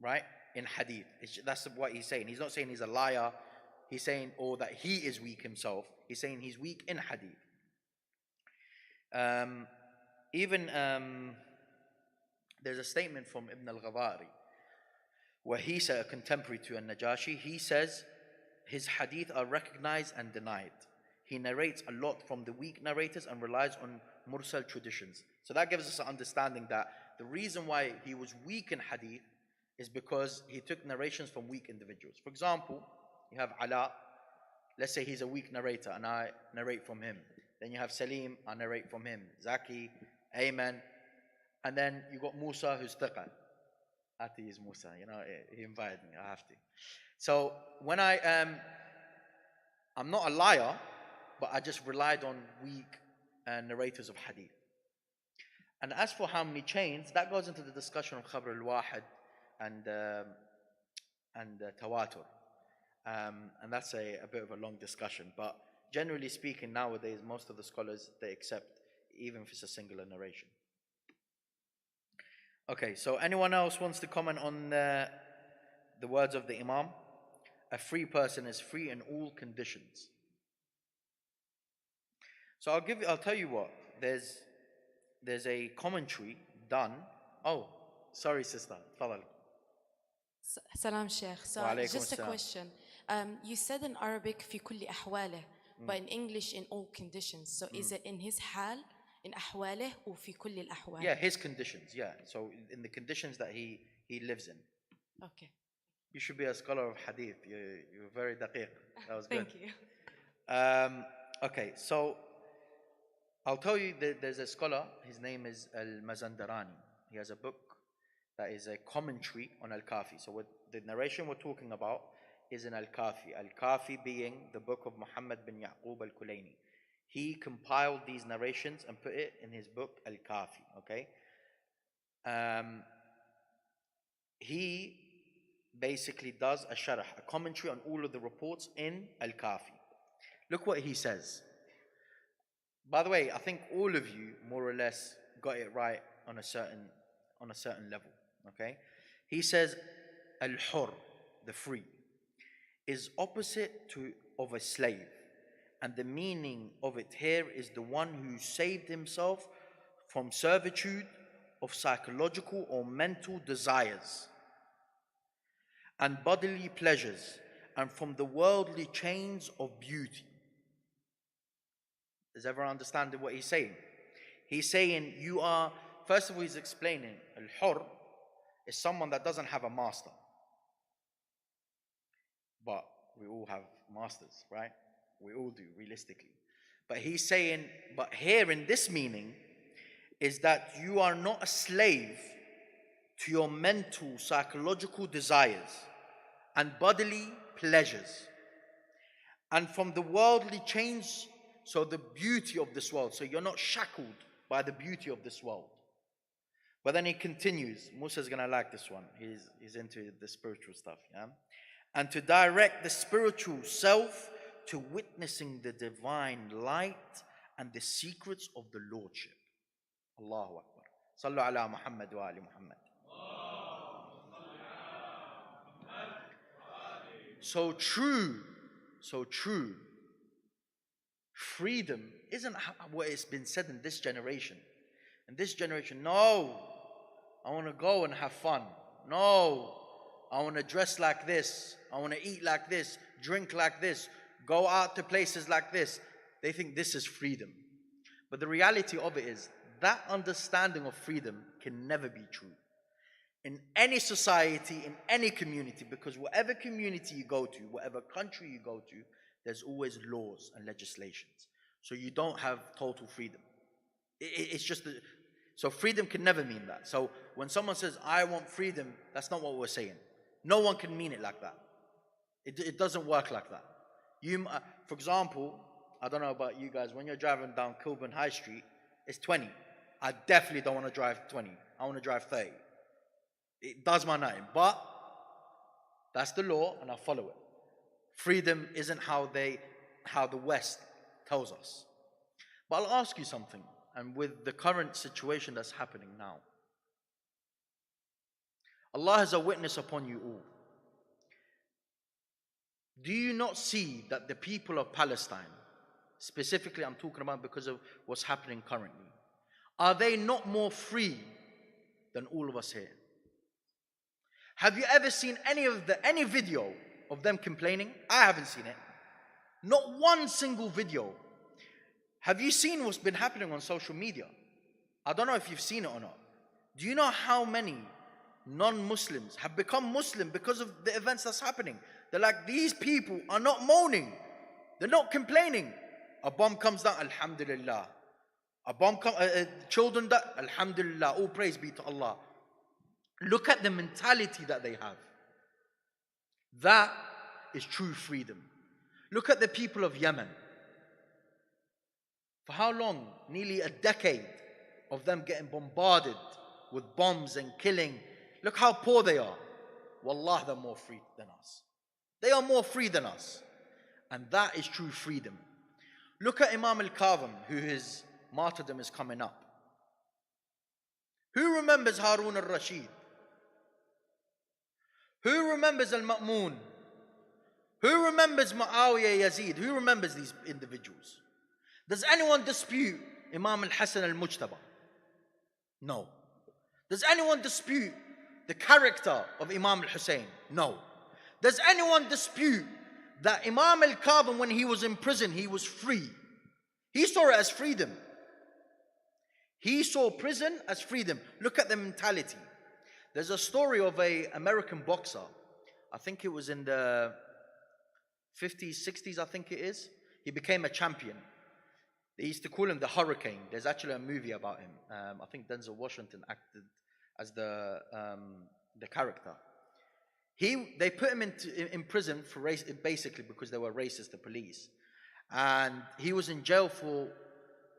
right? In hadith. That's what he's saying. He's not saying he's a liar. He's saying, or that he is weak himself. He's saying he's weak in hadith. There's a statement from Ibn al-Ghawari where he said, a contemporary to al-Najashi, he says his hadith are recognized and denied. He narrates a lot from the weak narrators and relies on mursal traditions. So that gives us an understanding that the reason why he was weak in hadith is because he took narrations from weak individuals. For example, you have Ala, let's say he's a weak narrator and I narrate from him. Then you have Salim, I narrate from him. Zaki, Ayman, and then you got Musa who's thiqa. I have to use Musa, he invited me, I have to. So when I'm not a liar, but I just relied on weak narrators of hadith. And as for how many chains, that goes into the discussion of Khabr al-Wahid and Tawatur. And that's a bit of a long discussion. But generally speaking, nowadays, most of the scholars, they accept, even if it's a singular narration. Okay, so anyone else wants to comment on the words of the Imam? A free person is free in all conditions. So I'll tell you what. There's a commentary done. Oh, sorry, sister. Fadal. Salam Sheikh. So Wa just a salam. question. You said in Arabic في كل أحواله, but in English in all conditions. So is it in his حال, in أحواله, or في كل الأحوال? Yeah, his conditions. Yeah. So in the conditions that he lives in. Okay. You should be a scholar of hadith. You're very daqiq. That was good. Thank you. Okay, so I'll tell you that there's a scholar. His name is Al-Mazandarani. He has a book that is a commentary on Al-Kafi. So what the narration we're talking about is in Al-Kafi. Al-Kafi being the book of Muhammad bin Ya'qub al-Kulayni. He compiled these narrations and put it in his book Al-Kafi. Okay. He basically does a sharh, a commentary on all of the reports in Al-Kafi. Look what he says. By the way, I think all of you more or less got it right on a certain level. Okay? He says Al-Hur, the free, is opposite of a slave. And the meaning of it here is the one who saved himself from servitude of psychological or mental desires and bodily pleasures, and from the worldly chains of beauty. Does everyone understand what he's saying? He's saying first of all, he's explaining Al-Hur is someone that doesn't have a master. But we all have masters, right? We all do, realistically. But he's saying, but here in this meaning, is that you are not a slave to your mental, psychological desires and bodily pleasures, and from the worldly chains, so the beauty of this world. So you're not shackled by the beauty of this world. But then he continues. Musa's gonna like this one. He's into the spiritual stuff, yeah? And to direct the spiritual self to witnessing the divine light and the secrets of the Lordship. Allahu Akbar. Sallu ala Muhammad wa ali Muhammad. So true. Freedom isn't what has been said in this generation. In this generation, no, I want to go and have fun. No, I want to dress like this. I want to eat like this, drink like this, go out to places like this. They think this is freedom. But the reality of it is that understanding of freedom can never be true. In any society, in any community, because whatever community you go to, whatever country you go to, there's always laws and legislations. So you don't have total freedom. It's just, so freedom can never mean that. So when someone says, I want freedom, that's not what we're saying. No one can mean it like that. It doesn't work like that. For example, I don't know about you guys, when you're driving down Kilburn High Street, it's 20. I definitely don't want to drive 20. I want to drive 30. It does my nothing. But that's the law and I follow it. Freedom isn't how the West tells us. But I'll ask you something, and with the current situation that's happening now, Allah is a witness upon you all. Do you not see that the people of Palestine, specifically I'm talking about because of what's happening currently, are they not more free than all of us here? Have you ever seen any video of them complaining? I haven't seen it. Not one single video. Have you seen what's been happening on social media? I don't know if you've seen it or not. Do you know how many non-Muslims have become Muslim because of the events that's happening? They're like, these people are not moaning. They're not complaining. A bomb comes down, alhamdulillah. Children die, alhamdulillah. All praise be to Allah. Look at the mentality that they have. That is true freedom. Look at the people of Yemen. For how long? Nearly a decade of them getting bombarded with bombs and killing. Look how poor they are. Wallah, they're more free than us. They are more free than us. And that is true freedom. Look at Imam Al-Qadri, who his martyrdom is coming up. Who remembers Harun al-Rashid? Who remembers Al-Ma'mun? Who remembers Muawiyah Yazid? Who remembers these individuals? Does anyone dispute Imam Al-Hassan Al-Mujtaba? No. Does anyone dispute the character of Imam Al-Hussein? No. Does anyone dispute that Imam Al-Qadri, when he was in prison, he was free? He saw it as freedom. He saw prison as freedom. Look at the mentality. There's a story of an American boxer. I think it was in the 50s, 60s, I think it is. He became a champion. They used to call him the Hurricane. There's actually a movie about him. I think Denzel Washington acted as the character. They put him in prison for race, basically because they were racist, the police. And he was in jail for,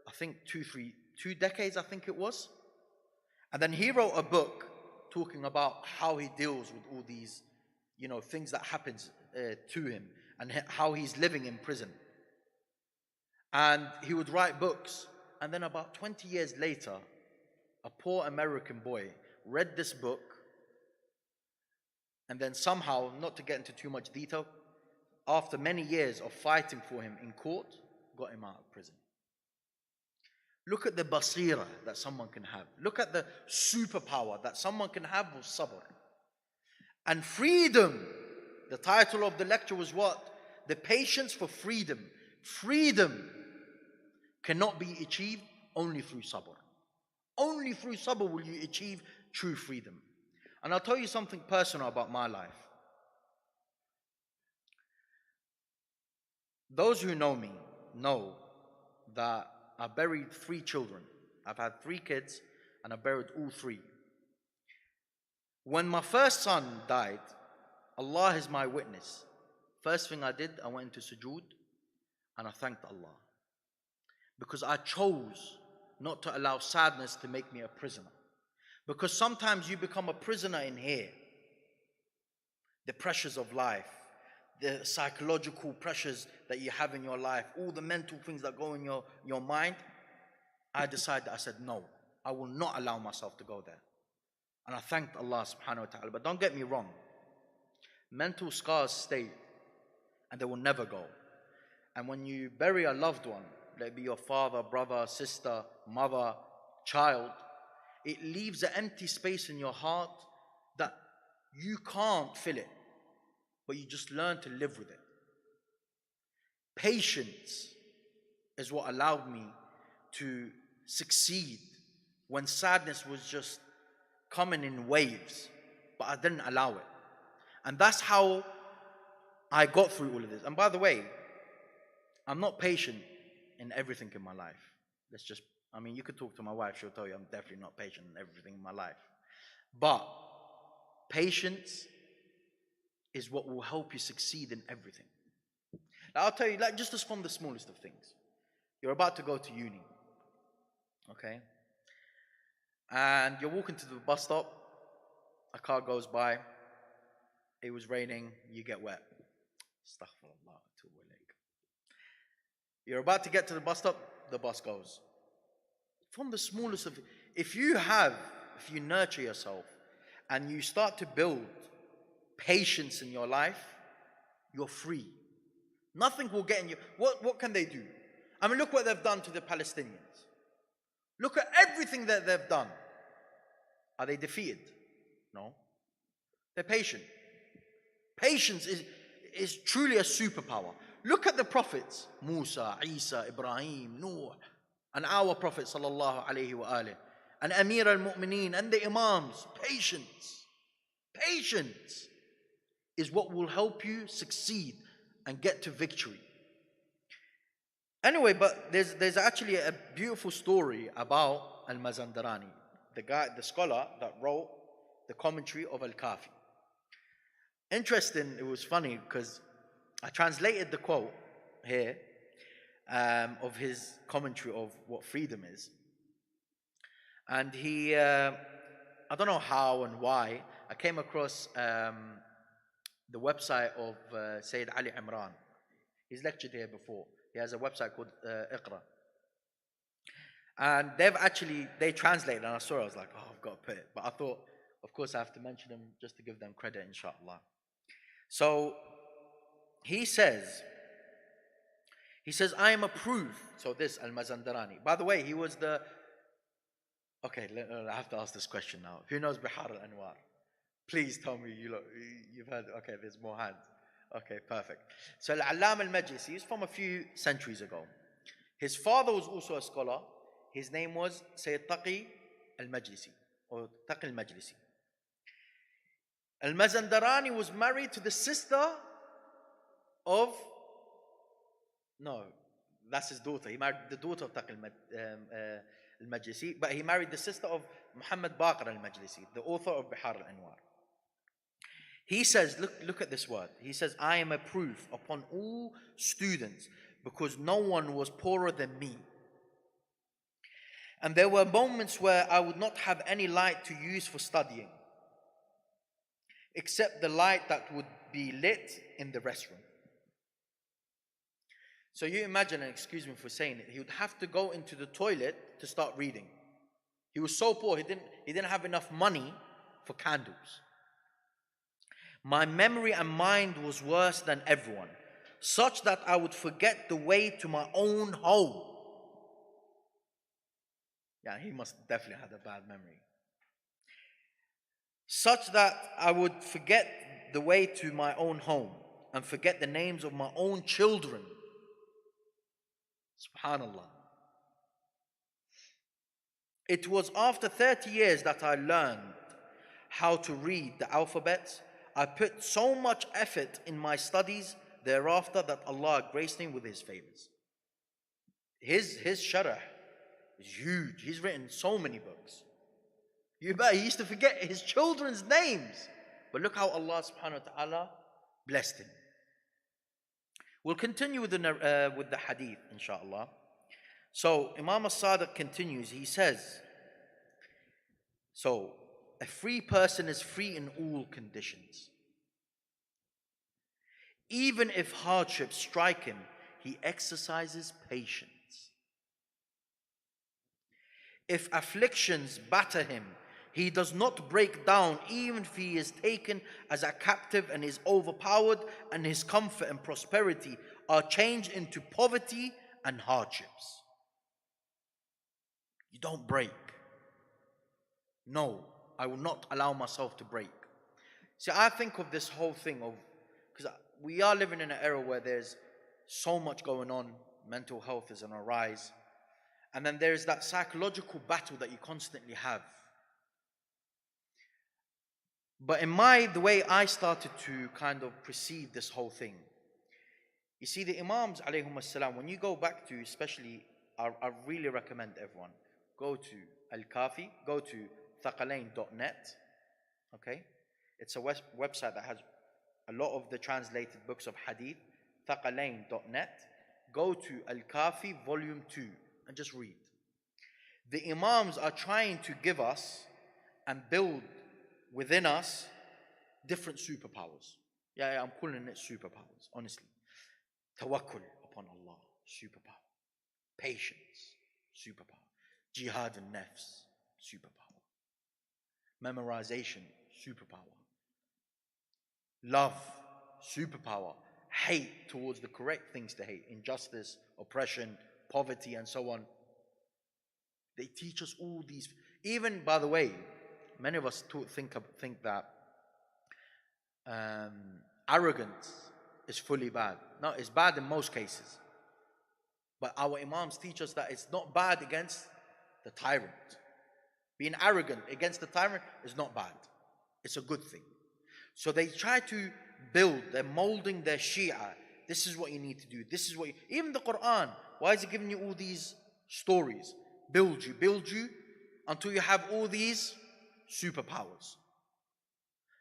I think, 2 decades, I think it was. And then he wrote a book talking about how he deals with all these, things that happens to him and how he's living in prison. And he would write books. And then about 20 years later, a poor American boy read this book. And then somehow, not to get into too much detail, after many years of fighting for him in court, got him out of prison. Look at the basira that someone can have. Look at the superpower that someone can have with sabr. And freedom, the title of the lecture was what? The patience for freedom. Freedom cannot be achieved only through sabr. Only through sabr will you achieve true freedom. And I'll tell you something personal about my life. Those who know me know that I buried 3 children. I've had 3 kids and I buried all 3. When my first son died, Allah is my witness. First thing I did, I went into sujood and I thanked Allah. Because I chose not to allow sadness to make me a prisoner. Because sometimes you become a prisoner in here. The pressures of life, the psychological pressures that you have in your life, all the mental things that go in your mind. I said, no, I will not allow myself to go there. And I thanked Allah subhanahu wa ta'ala. But don't get me wrong. Mental scars stay and they will never go. And when you bury a loved one, let it be your father, brother, sister, mother, child, it leaves an empty space in your heart that you can't fill it, but you just learn to live with it. Patience is what allowed me to succeed when sadness was just coming in waves, but I didn't allow it. And that's how I got through all of this. And by the way, I'm not patient in everything in my life. You could talk to my wife, she'll tell you I'm definitely not patient in everything in my life. But patience is what will help you succeed in everything. Now, I'll tell you, just from the smallest of things. You're about to go to uni, okay? And you're walking to the bus stop, a car goes by, it was raining, you get wet. Astaghfirullah. You're about to get to the bus stop, the bus goes. From the smallest of, if you nurture yourself and you start to build patience in your life, you're free. Nothing will get in you. What can they do? Look what they've done to the Palestinians. Look at everything that they've done. Are they defeated? No. They're patient. Patience is truly a superpower. Look at the prophets. Musa, Isa, Ibrahim, Noah. And our Prophet sallallahu alayhi wa alayhi. And Amir al-Mu'mineen and the Imams. Patience. Patience is what will help you succeed and get to victory. Anyway, but there's actually a beautiful story about Al-Mazandarani, the scholar that wrote the commentary of Al-Kafi. Interesting, it was funny because I translated the quote here of his commentary of what freedom is. And I don't know how and why, I came across the website of Sayyid Ali Imran. He's lectured here before. He has a website called Iqra. And they translated, and I saw it, I was like, oh, I've got to put it. But I thought, of course, I have to mention them just to give them credit, inshallah. So he says, I am a proof. So this Al-Mazandarani. By the way, he was the... Okay, I have to ask this question now. Who knows Bihar al-Anwar? Please tell me you've heard. Okay, there's more hands. Okay, perfect. So Al-Allam al-Majlisi is from a few centuries ago. His father was also a scholar. His name was Sayyid Taqi al-Majlisi, or Taqi al-Majlisi. Al-Mazandarani was married to the sister of... No, that's his daughter. He married the daughter of Taqi al-Majlisi, but he married the sister of Muhammad Baqir al-Majlisi, the author of Bihar al-Anwar. He says, look at this word. He says, I am a proof upon all students because no one was poorer than me. And there were moments where I would not have any light to use for studying, except the light that would be lit in the restroom. So you imagine, and excuse me for saying it, he would have to go into the toilet to start reading. He was so poor, he didn't have enough money for candles. My memory and mind was worse than everyone, such that I would forget the way to my own home. Yeah, he must definitely have a bad memory. Such that I would forget the way to my own home and forget the names of my own children. Subhanallah. It was after 30 years that I learned how to read the alphabet. I put so much effort in my studies thereafter that Allah graced me with His favors. His sharah is huge. He's written so many books. You bet he used to forget his children's names. But look how Allah subhanahu wa ta'ala blessed him. We'll continue with the hadith, inshallah. So Imam al-Sadiq continues. He says, so a free person is free in all conditions. Even if hardships strike him, he exercises patience. If afflictions batter him, he does not break down, even if he is taken as a captive and is overpowered, and his comfort and prosperity are changed into poverty and hardships. You don't break. No, I will not allow myself to break. See, I think of this whole thing of, because we are living in an era where there's so much going on, mental health is on a rise, and then there's that psychological battle that you constantly have. But the way I started to kind of perceive this whole thing, you see, the Imams alayhum as-salam, when you go back to, especially, I really recommend everyone, go to Al-Kafi, go to thaqalain.net, okay? It's a website that has a lot of the translated books of hadith, thaqalain.net. Go to Al-Kafi volume 2 and just read. The Imams are trying to give us and build within us different superpowers. Yeah, I'm calling it superpowers, honestly. Tawakkul upon Allah, superpower. Patience, superpower. Jihad and nafs, superpower. Memorization, superpower. Love, superpower. Hate towards the correct things to hate. Injustice, oppression, poverty, and so on. They teach us all these. Even, by the way, many of us think that arrogance is fully bad. No, it's bad in most cases. But our Imams teach us that it's not bad against the tyrant. Being arrogant against the tyrant is not bad. It's a good thing. So they try to build, they're molding their Shia. This is what you need to do. This is what even the Quran, why is it giving you all these stories? Build you until you have all these superpowers.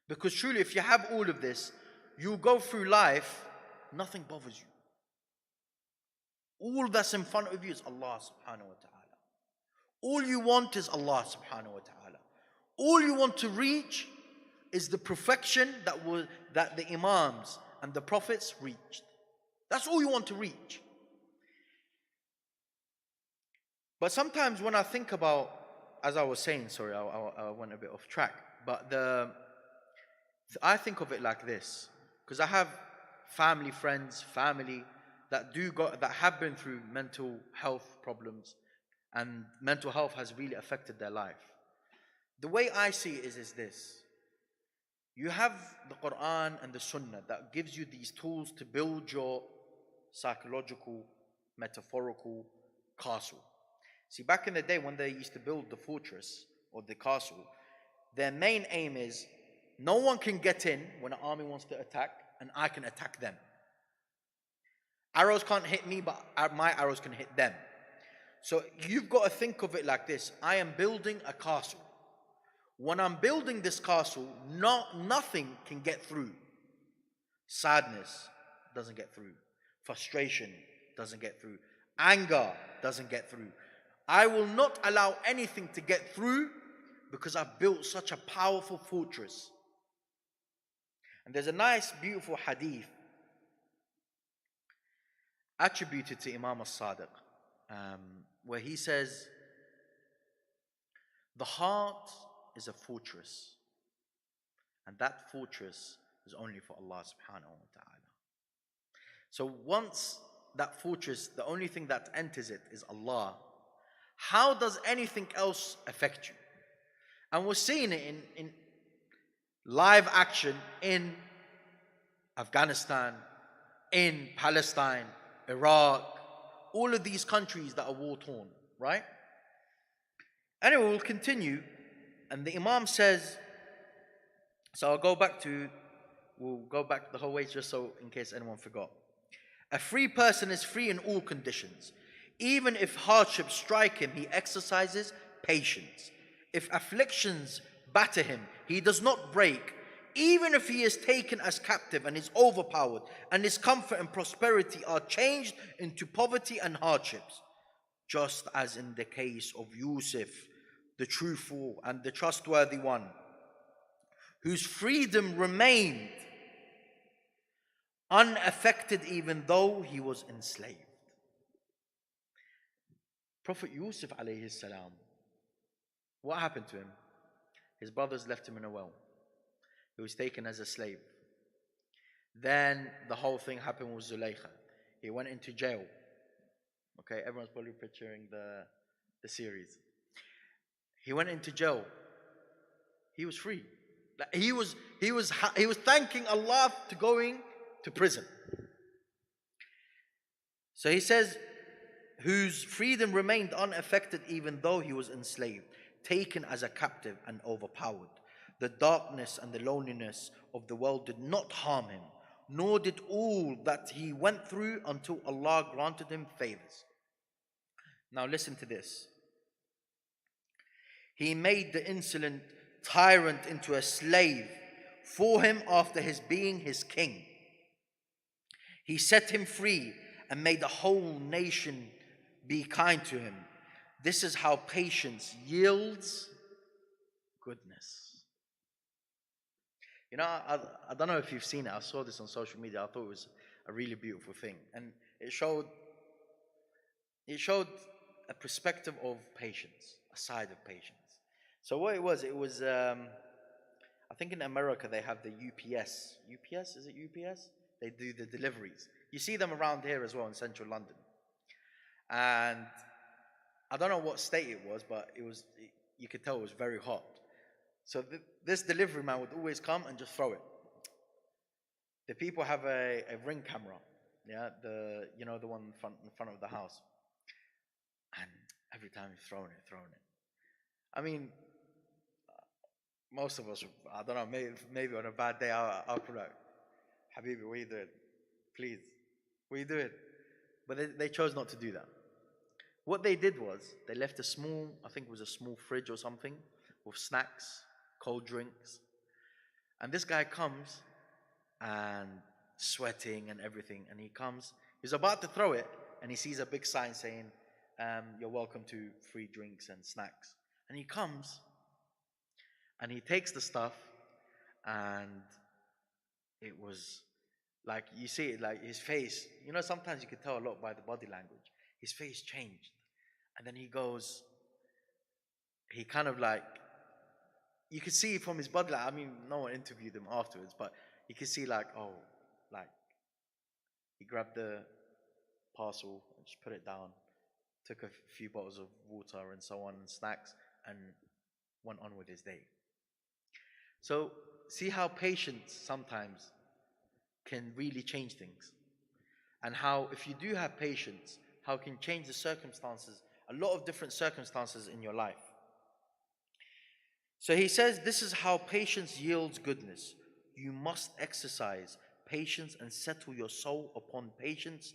Because truly, if you have all of this, you go through life, nothing bothers you. All that's in front of you is Allah subhanahu wa ta'ala. All you want is Allah subhanahu wa ta'ala. All you want to reach is the perfection that the Imams and the Prophets reached. That's all you want to reach. But sometimes when I think about, as I was saying, sorry, I went a bit off track, but I think of it like this, because I have family that have been through mental health problems, and mental health has really affected their life. The way I see it is this. You have the Quran and the Sunnah that gives you these tools to build your psychological, metaphorical castle. See, back in the day when they used to build the fortress or the castle, their main aim is no one can get in when an army wants to attack, and I can attack them. Arrows can't hit me, but my arrows can hit them. So you've got to think of it like this. I am building a castle. When I'm building this castle, nothing can get through. Sadness doesn't get through. Frustration doesn't get through. Anger doesn't get through. I will not allow anything to get through because I've built such a powerful fortress. And there's a nice, beautiful hadith attributed to Imam As-Sadiq, where he says, the heart is a fortress, and that fortress is only for Allah subhanahu wa ta'ala. So once that fortress, the only thing that enters it is Allah, how does anything else affect you? And we're seeing it in live action in Afghanistan, in Palestine, Iraq, all of these countries that are war-torn, right? Anyway, we'll continue. And the Imam says, so we'll go back the whole way just so in case anyone forgot. A free person is free in all conditions. Even if hardships strike him, he exercises patience. If afflictions batter him, he does not break. Even if he is taken as captive and is overpowered, and his comfort and prosperity are changed into poverty and hardships, just as in the case of Yusuf, the truthful and the trustworthy one, whose freedom remained unaffected even though he was enslaved. Prophet Yusuf alayhi salam, what happened to him? His brothers left him in a well. He was taken as a slave. Then the whole thing happened with Zulaykha. He went into jail. Okay, everyone's probably picturing the series. He went into jail. He was free. He was thanking Allah to going to prison. So he says, whose freedom remained unaffected even though he was enslaved, taken as a captive and overpowered. The darkness and the loneliness of the world did not harm him, nor did all that he went through until Allah granted him favors. Now listen to this. He made the insolent tyrant into a slave for him after his being his king. He set him free and made the whole nation be kind to him. This is how patience yields goodness. You know, I don't know if you've seen it. I saw this on social media. I thought it was a really beautiful thing. And it showed a perspective of patience, a side of patience. So what it was I think in America they have the UPS. UPS, is it UPS? They do the deliveries. You see them around here as well in central London. And I don't know what state it was, but you could tell it was very hot. So this delivery man would always come and just throw it. The people have a ring camera, yeah, the one in front of the house. And every time he's throwing it. I mean, most of us, I don't know, maybe on a bad day, I'll put like, Habibi, what are you doing? Please, what are you doing? But they chose not to do that. What they did was, they left I think it was a small fridge or something, with snacks, cold drinks. And this guy comes, and sweating and everything, and he's about to throw it, and he sees a big sign saying, you're welcome to free drinks and snacks. And he comes, and he takes the stuff, and it was like, you see it, like his face, you know, sometimes you could tell a lot by the body language. His face changed. And then he goes, he kind of like, you could see from his body, like, I mean, no one interviewed him afterwards, but you could see like, oh, like, he grabbed the parcel and just put it down, took a few bottles of water and so on and snacks, and went on with his day. So, see how patience sometimes can really change things. And how, if you do have patience, how it can change the circumstances, a lot of different circumstances in your life. So he says, this is how patience yields goodness. You must exercise patience and settle your soul upon patience,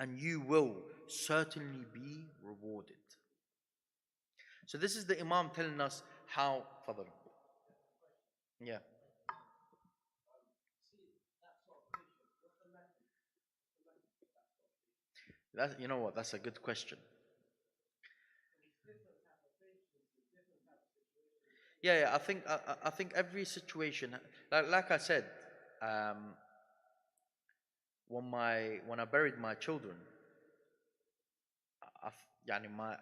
and you will certainly be rewarded. So this is the Imam telling us how. Fadal. Yeah. That, you know what? That's a good question. Yeah, yeah. I think every situation, like I said, um, when I buried my children, يعني my,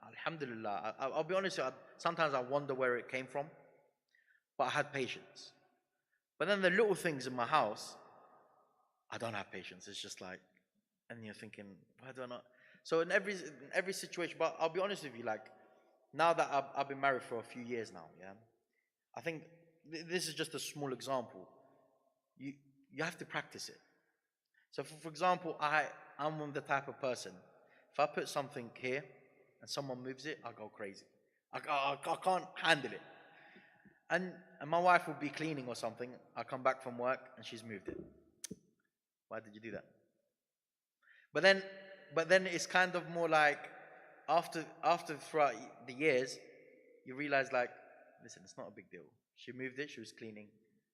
alhamdulillah, I'll be honest, sometimes I wonder where it came from, but I had patience. But then the little things in my house, I don't have patience. It's just like, and you're thinking, why do I not? So in every situation, but I'll be honest with you, like, now that I've been married for a few years now, yeah, I think this is just a small example. You have to practice it. So for example, I'm the type of person, if I put something here and someone moves it, I go crazy. I can't handle it. And my wife will be cleaning or something. I come back from work and she's moved it. Why did you do that? But then it's kind of more like, after throughout the years, you realize, like, listen, it's not a big deal. She moved it. She was cleaning.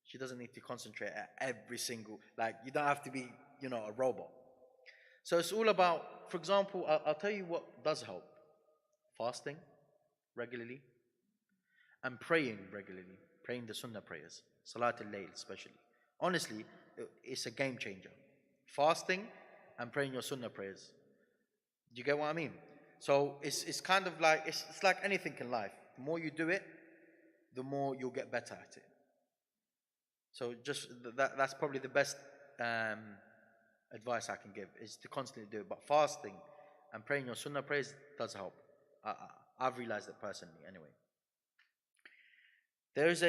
She doesn't need to concentrate at every single, like, you don't have to be, a robot. So it's all about, for example, I'll tell you what does help. Fasting regularly and praying regularly. Praying the sunnah prayers. Salat al-Layl especially. Honestly, it's a game changer. Fasting and praying your sunnah prayers. Do you get what I mean? So it's kind of like, it's like anything in life. The more you do it, the more you'll get better at it. So just that's probably the best advice I can give, is to constantly do it. But fasting and praying your sunnah prayers does help. I've realized it personally anyway. There's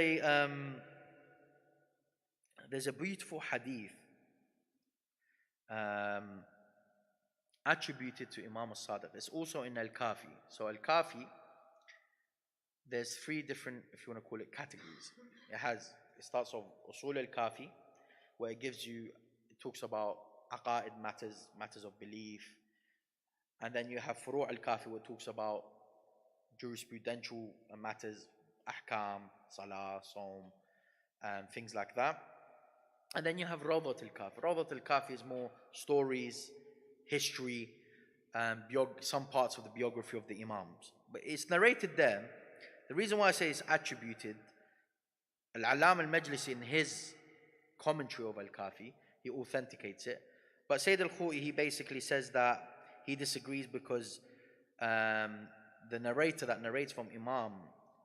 a beautiful hadith attributed to Imam al-Sadiq. It's also in Al-Kafi. So Al-Kafi, there's 3 different, if you want to call it, categories. It starts off Usul Al-Kafi, where it talks about aqaid matters of belief. And then you have Furu' Al-Kafi, where it talks about jurisprudential matters, ahkam, salah, saum, and things like that. And then you have Rawdat Al-Kafi. Rawdat Al-Kafi is more stories, history, some parts of the biography of the Imams. But it's narrated there. The reason why I say it's attributed, Al-Allam Al-Majlisi, in his commentary of Al-Kafi, he authenticates it. But Sayyid Al-Khu'i, he basically says that he disagrees because the narrator that narrates from Imam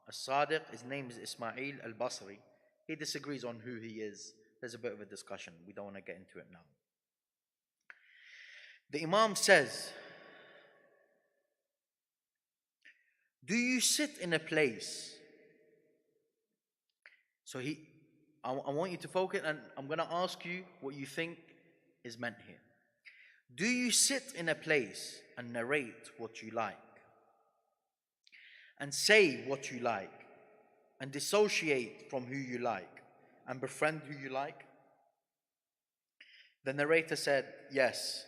As-Sadiq, his name is Ismail Al-Basri. He disagrees on who he is. There's a bit of a discussion. We don't want to get into it now. The Imam says, do you sit in a place? So I want you to focus, and I'm going to ask you what you think is meant here. Do you sit in a place and narrate what you like, and say what you like, and dissociate from who you like, and befriend who you like? The narrator said, yes.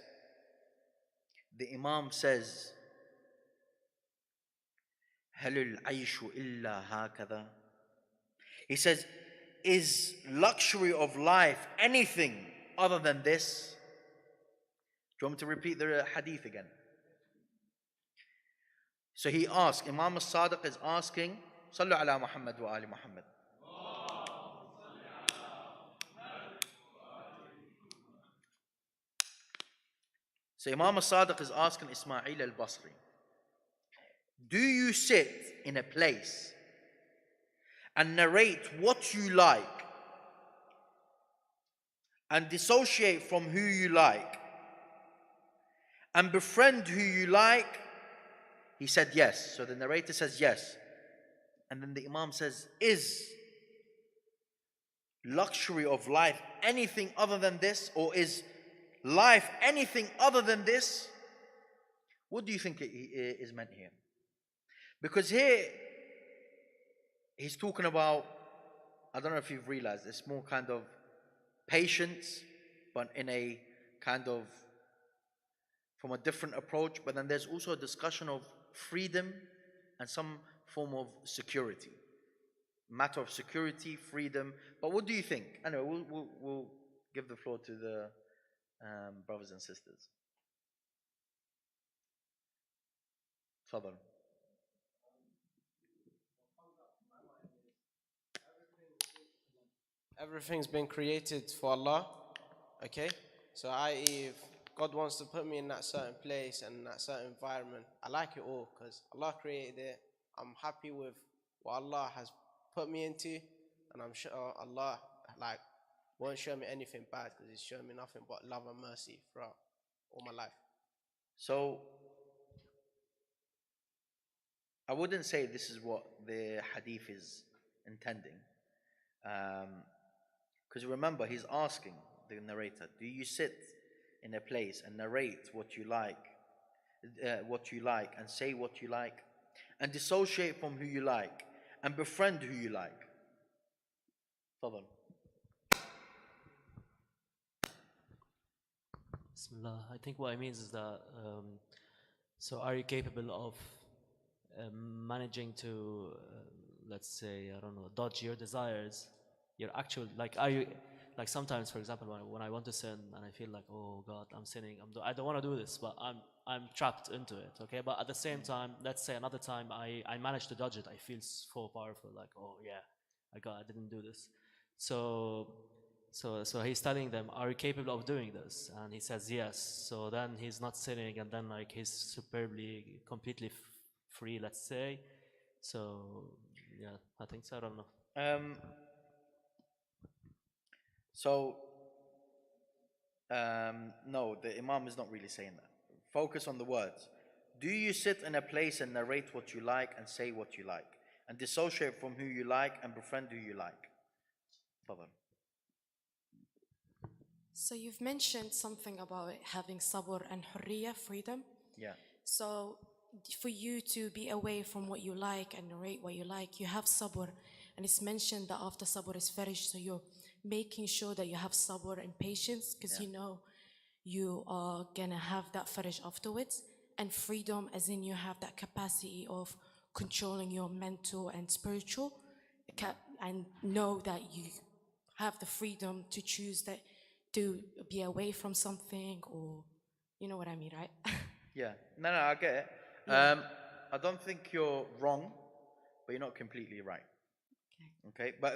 The Imam says, هل العيش إلا هكذا? He says, is luxury of life anything other than this? Do you want me to repeat the hadith again? So he asked, Imam al-Sadiq is asking, Sallu ala Muhammad wa ali Muhammad. So Imam al-Sadiq is asking Ismail al-Basri, do you sit in a place and narrate what you like and dissociate from who you like and befriend who you like? He said yes. So the narrator says yes. And then the Imam says, is luxury of life anything other than this? Or is life anything other than this? What do you think is meant here? Because here he's talking about, I don't know if you've realized, it's more kind of patience, but in a kind of from a different approach. But then there's also a discussion of freedom and some form of security. Matter of security, freedom. But what do you think? Anyway, we'll give the floor to the brothers and sisters. Fadal. Everything's been created for Allah. Okay? So if God wants to put me in that certain place and that certain environment, I like it all because Allah created it. I'm happy with what Allah has put me into, and I'm sure Allah won't show me anything bad because He's shown me nothing but love and mercy throughout all my life. So I wouldn't say this is what the hadith is intending. Because remember, he's asking the narrator, do you sit in a place and narrate what you like and say what you like and dissociate from who you like and befriend who you like? Fadal. Bismillah. I think what it means is that so are you capable of managing to let's say, I don't know, dodge your desires, your actual, like, are you, like sometimes, for example, when I want to sin and I feel like, oh God, I'm sinning, I don't want to do this, but I'm trapped into it, okay? But at the same time, let's say another time I managed to dodge it, I feel so powerful, like, oh yeah, I didn't do this. So he's telling them, are you capable of doing this? And he says yes. So then he's not sinning, and then like he's superbly, completely free, let's say. So yeah, I think so. I don't know. No, the Imam is not really saying that. Focus on the words. Do you sit in a place and narrate what you like and say what you like and dissociate from who you like and befriend who you like? Fadal. So you've mentioned something about having sabr and hurriya, freedom. Yeah. So for you to be away from what you like and narrate what you like, you have sabr. And it's mentioned that after sabr is finished, so you're making sure that you have sabr and patience because you know you are gonna have that farish afterwards. And freedom, as in you have that capacity of controlling your mental and spiritual, and know that you have the freedom to choose that, to be away from something, or you know what I mean, right? Yeah. No, I get it. Yeah. I don't think you're wrong, but you're not completely right. Okay. But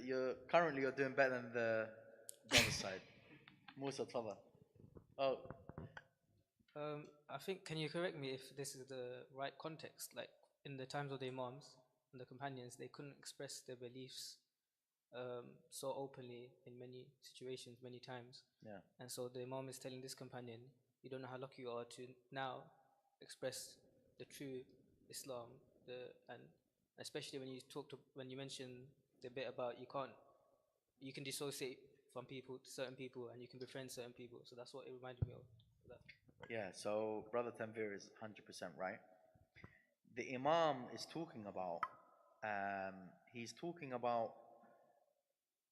you're doing better than the other side. Musa, tafadhal. Oh. I think, can you correct me if this is the right context? Like in the times of the Imams and the companions, they couldn't express their beliefs so openly in many situations, many times. Yeah. And so the Imam is telling this companion, you don't know how lucky you are to now express the true Islam, and especially when you mention the bit about you can dissociate from people, certain people, and you can befriend certain people. So that's what it reminded me of. That. Yeah, so Brother Tanvir is 100% right. The Imam is talking about,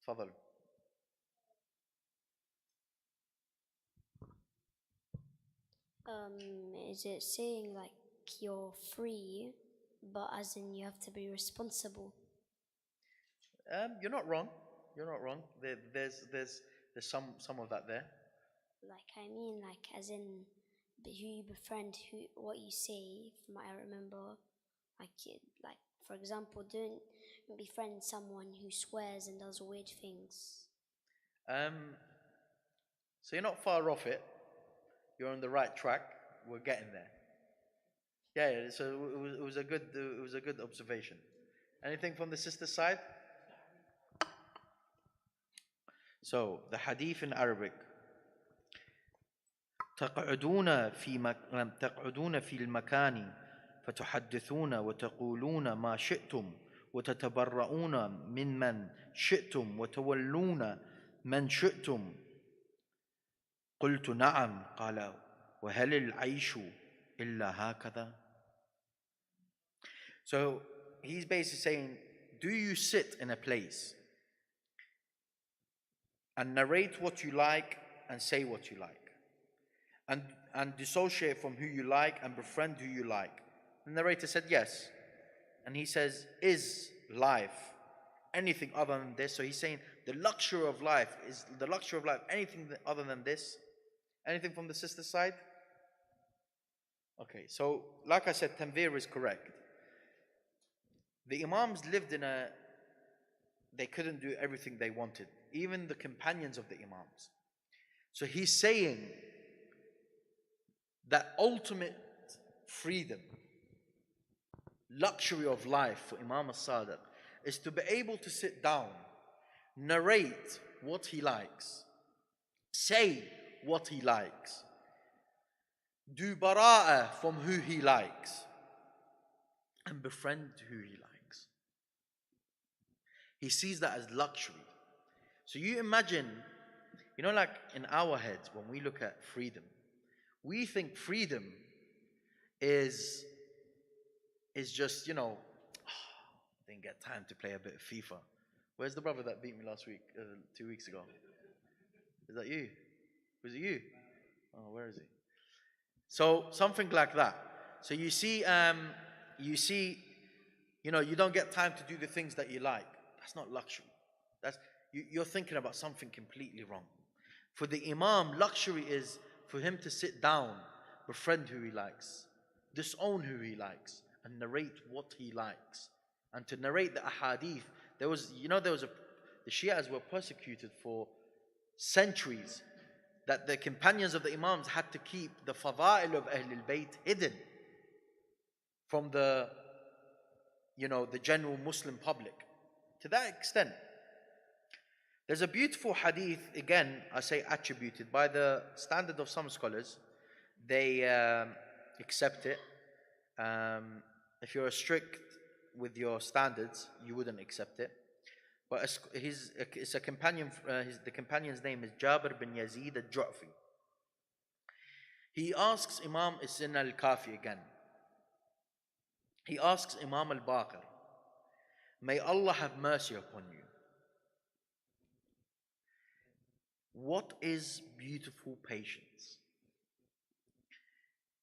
Fadl. Is it saying like you're free, but as in you have to be responsible? You're not wrong. You're not wrong. There's some of that there. Like, I mean, like, as in who you befriend, what you say. From what I remember, like for example, don't befriend someone who swears and does weird things. So you're not far off it. You're on the right track. We're getting there. Yeah, so it was a good observation. Anything from the sister side? So the hadith in Arabic. تقعدون في المكان فتحدثون وتقولون ما شئتم وتتبرؤون ممن شئتم وتولون من شئتم قلت نعم قال وهل العيش إلا هكذا. So he's basically saying, do you sit in a place and narrate what you like and say what you like, and dissociate from who you like and befriend who you like? The narrator said yes. And he says, is life anything other than this? So he's saying the luxury of life anything other than this? Anything from the sister side? Okay, so like I said, Tanvir is correct. The Imams lived they couldn't do everything they wanted, even the companions of the Imams. So he's saying that ultimate freedom, luxury of life for Imam al-Sadiq is to be able to sit down, narrate what he likes, say what he likes, do bara'ah from who he likes, and befriend who he likes. He sees that as luxury. So you imagine, like in our heads, when we look at freedom, we think freedom is just, didn't get time to play a bit of FIFA. Where's the brother that beat me last week, 2 weeks ago? Is that you? Was it you? Oh, where is he? So something like that. So you see, you don't get time to do the things that you like. That's not luxury. You're thinking about something completely wrong. For the Imam, luxury is for him to sit down, befriend who he likes, disown who he likes, and narrate what he likes. And to narrate the ahadith, the Shias were persecuted for centuries, that the companions of the Imams had to keep the fada'il of Ahlul Bayt hidden from the general Muslim public. To that extent, there's a beautiful hadith, again, I say attributed, by the standard of some scholars. They accept it. If you're strict with your standards, you wouldn't accept it. But it's a companion. The companion's name is Jabir bin Yazid al-Ju'fi. He asks Imam Isin al-Kafi again. He asks Imam al-Baqir, may Allah have mercy upon you, what is beautiful patience?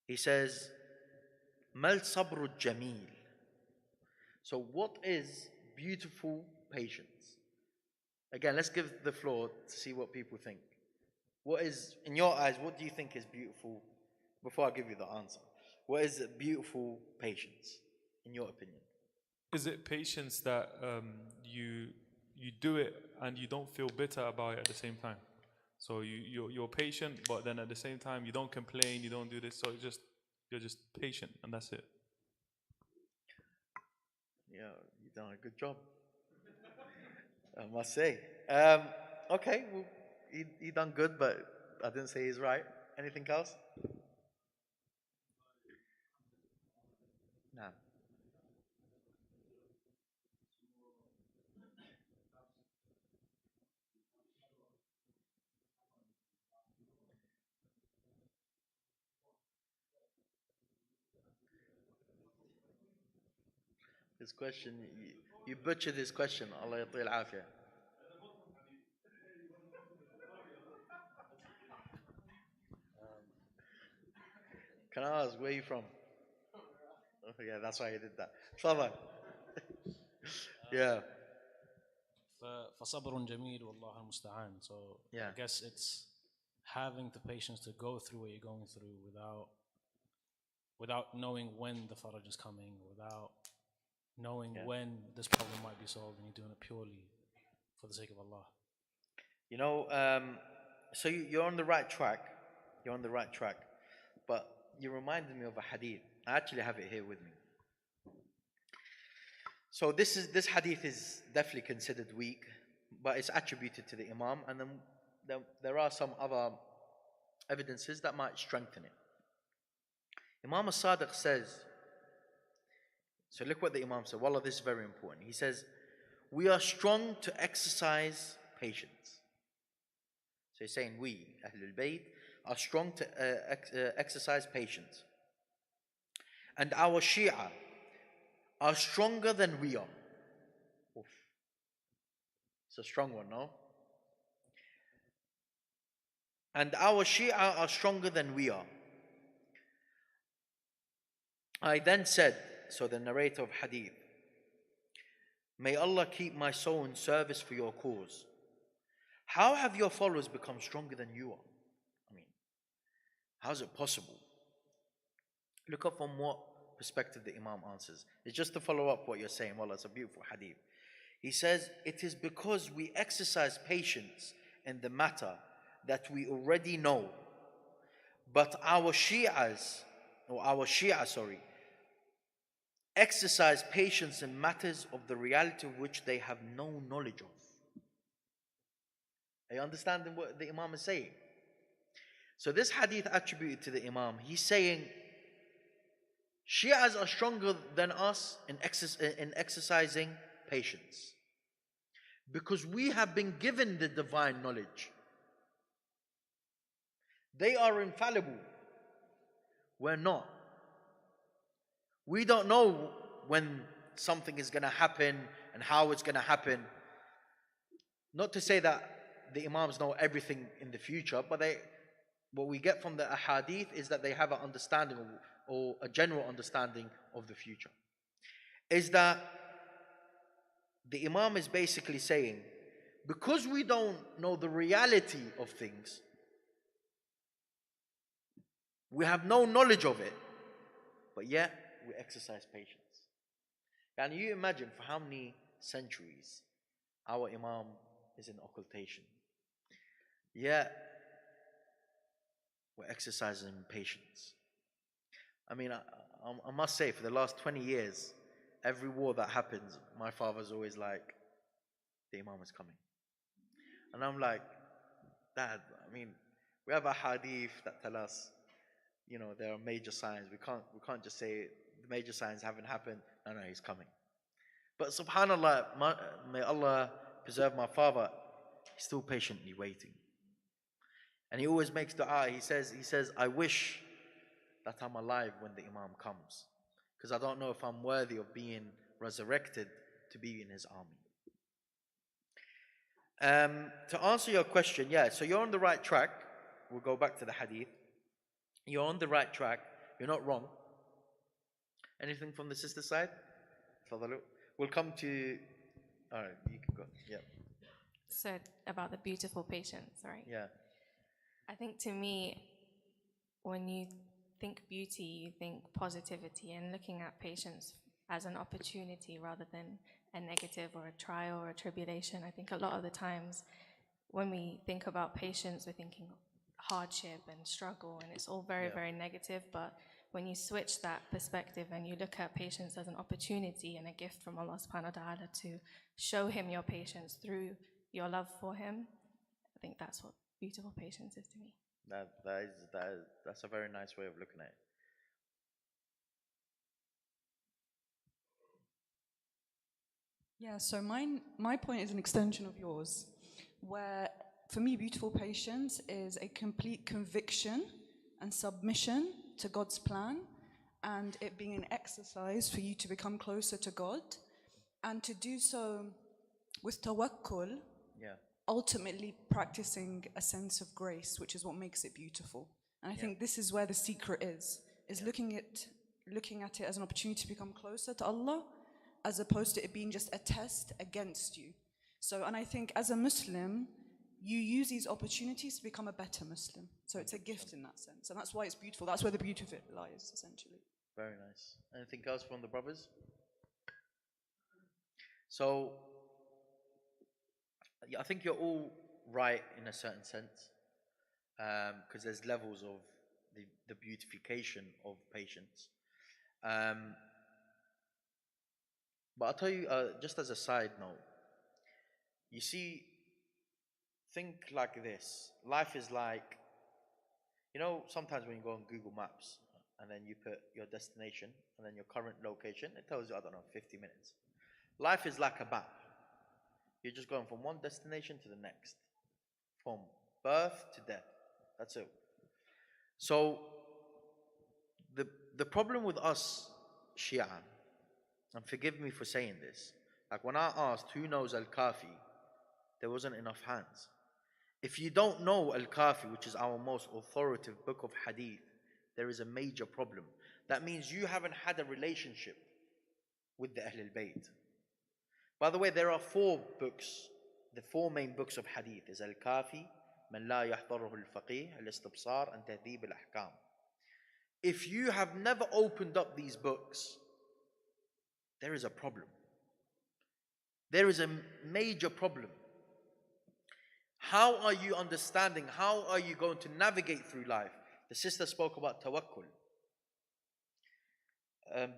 He says, Mal sabru jameel. So what is beautiful patience? Again, let's give the floor to see what people think. What is, in your eyes, what do you think is beautiful? Before I give you the answer, what is beautiful patience, in your opinion? Is it patience that you do it and you don't feel bitter about it at the same time? So you're patient, but then at the same time you don't complain, you don't do this. So you're just patient, and that's it. Yeah, you've done a good job, I must say. Okay, well, he done good, but I didn't say he's right. Anything else? No. This question, you butchered this question. Allah yatil afiyah. Can I ask where you from? Oh, yeah, that's why you did that. Tafadhal. Yeah. فصبر جميل والله المستعان. So yeah. I guess it's having the patience to go through what you're going through without knowing when the faraj is coming, without knowing when this problem might be solved, and you're doing it purely for the sake of Allah. So you're on the right track. You're on the right track. But you reminded me of a hadith. I actually have it here with me. So this hadith is definitely considered weak, but it's attributed to the Imam, and then there are some other evidences that might strengthen it. Imam al-Sadiq says, so look what the Imam said. Wallah, this is very important. He says, we are strong to exercise patience. So he's saying we, Ahlul Bayt, are strong to exercise patience. And our Shia are stronger than we are. Oof. It's a strong one, no? And our Shia are stronger than we are. I then said, so the narrator of hadith, may Allah keep my soul in service for your cause. How have your followers become stronger than you are? I mean, how is it possible? Look up from what perspective the Imam answers. It's just to follow up what you're saying. Well, it's a beautiful hadith. He says, it is because we exercise patience in the matter that we already know, but our Shia, exercise patience in matters of the reality of which they have no knowledge of. Are you understanding what the Imam is saying? So this hadith attributed to the Imam, he's saying, Shias are stronger than us in exercising patience, because we have been given the divine knowledge. They are infallible. We're not. We don't know when something is going to happen and how it's going to happen. Not to say that the Imams know everything in the future, but what we get from the ahadith is that they have an understanding or a general understanding of the future. Is that the Imam is basically saying, because we don't know the reality of things, we have no knowledge of it, but yet we exercise patience. Can you imagine for how many centuries our Imam is in occultation? Yet we're exercising patience. I mean, I must say, for the last 20 years, every war that happens, my father's always like, the Imam is coming. And I'm like, Dad, I mean, we have a hadith that tell us, there are major signs. We can't just say the major signs haven't happened. No, he's coming. But subhanAllah, may Allah preserve my father, he's still patiently waiting. And he always makes dua. He says, I wish that I'm alive when the Imam comes, because I don't know if I'm worthy of being resurrected to be in his army. To answer your question, so you're on the right track. We'll go back to the hadith. You're on the right track. You're not wrong. Anything from the sister side? We'll come to... Alright, you can go. Yeah. So about the beautiful patience, right? Yeah. I think to me, when you think beauty, you think positivity, and looking at patience as an opportunity rather than a negative or a trial or a tribulation. I think a lot of the times when we think about patience, we're thinking hardship and struggle, and it's all very, very negative. But when you switch that perspective and you look at patience as an opportunity and a gift from Allah subhanahu wa ta'ala to show him your patience through your love for him, I think that's what beautiful patience is to me. That's a very nice way of looking at it. Yeah, so my point is an extension of yours, where for me beautiful patience is a complete conviction and submission to God's plan, and it being an exercise for you to become closer to God, and to do so with tawakkul, ultimately practicing a sense of grace, which is what makes it beautiful. And I think this is where the secret is looking at it as an opportunity to become closer to Allah, as opposed to it being just a test against you. So, and I think as a Muslim, you use these opportunities to become a better Muslim. So it's a gift in that sense. And that's why it's beautiful. That's where the beauty of it lies, essentially. Very nice. Anything else from the brothers? So, I think you're all right in a certain sense. because there's levels of the beautification of patience. But I'll tell you, just as a side note, you see, think like this. Life is like, sometimes when you go on Google Maps and then you put your destination and then your current location, it tells you, I don't know, 50 minutes. Life is like a map. You're just going from one destination to the next, from birth to death. That's it. So the problem with us Shia, and forgive me for saying this, like when I asked who knows Al-Kafi, there wasn't enough hands. If you don't know Al-Kafi, which is our most authoritative book of hadith, there is a major problem. That means you haven't had a relationship with the Ahlul Bayt. By the way, there are 4 books. The 4 main books of hadith is Al-Kafi, Man la yahdaruhu al-faqih, Al-Istibsar, and Tahdhib al-Ahkam. If you have never opened up these books, there is a problem. There is a major problem. How are you understanding? How are you going to navigate through life? The sister spoke about tawakkul,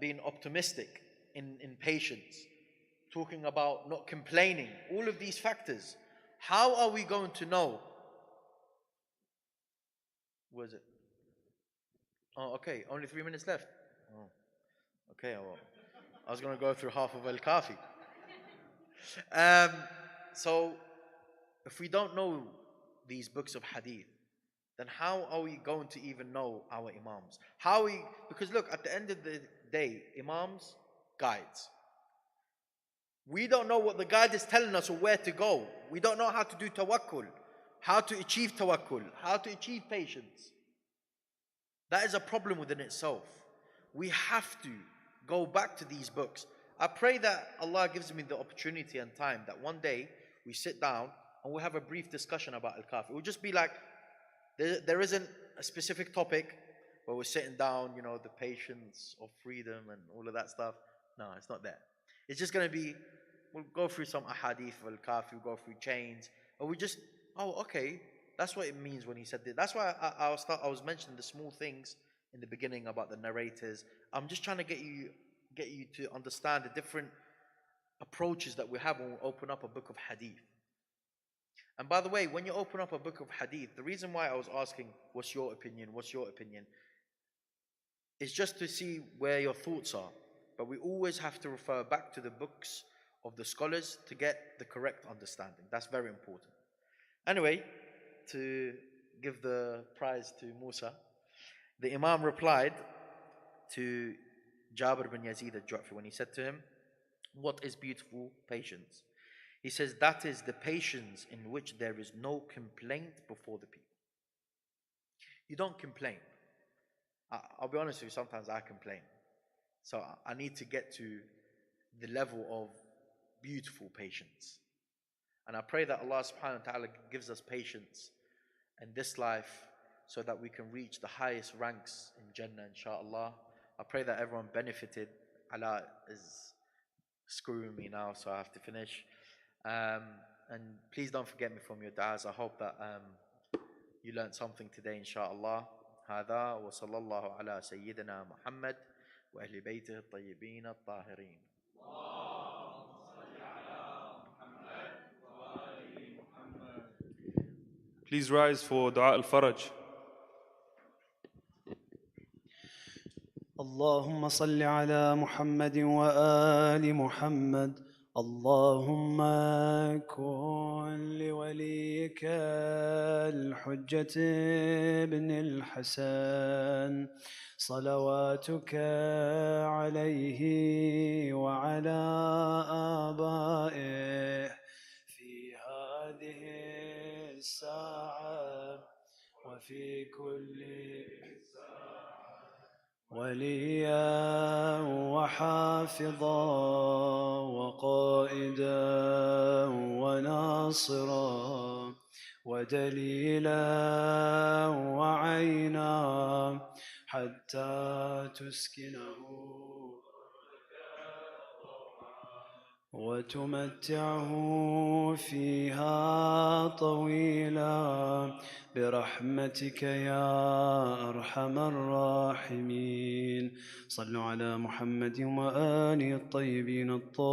being optimistic in patience, talking about not complaining, all of these factors. How are we going to know? Where is it? Oh, okay, only 3 minutes left. Oh, okay, well, I was going to go through half of Al-Kafi. So, if we don't know these books of hadith, then how are we going to even know our imams? Because look, at the end of the day, imams, guides. We don't know what the guide is telling us or where to go. We don't know how to do tawakkul, how to achieve tawakkul, how to achieve patience. That is a problem within itself. We have to go back to these books. I pray that Allah gives me the opportunity and time that one day we sit down and we'll have a brief discussion about Al-Kafi. It will just be like, there isn't a specific topic where we're sitting down, the patience of freedom and all of that stuff. No, it's not that. It's just going to be, we'll go through some ahadith of Al-Kafi, we'll go through chains, and we just, okay, that's what it means when he said that. That's why I was mentioning the small things in the beginning about the narrators. I'm just trying to get you to understand the different approaches that we have when we open up a book of hadith. And by the way, when you open up a book of hadith, the reason why I was asking, what's your opinion, is just to see where your thoughts are. But we always have to refer back to the books of the scholars to get the correct understanding. That's very important. Anyway, to give the prize to Musa, the Imam replied to Jabir bin Yazid al-Ju'fi when he said to him, what is beautiful patience? He says, that is the patience in which there is no complaint before the people. You don't complain. I'll be honest with you, sometimes I complain. So I need to get to the level of beautiful patience. And I pray that Allah subhanahu wa ta'ala gives us patience in this life so that we can reach the highest ranks in Jannah, inshaAllah. I pray that everyone benefited. Allah is screwing me now, so I have to finish. And please don't forget me from your du'as. I hope that you learned something today, inshaAllah. هذا وصلى الله على سيدنا محمد وأهل بيته الطيبين الطاهرين. Please rise for Dua al-Faraj. اللهم صل على محمد وآل محمد. اللهم كن لوليك الحجة ابن الحسن صلواتك عليه وعلى آبائه في هذه الساعة وفي كل وليا وحافظا وقائدا وناصرا ودليلا وعينا حتى تسكنه وتمتعه فيها طويلا برحمتك يا أرحم الراحمين. صلوا على محمد وآله الطيبين الطاهرين.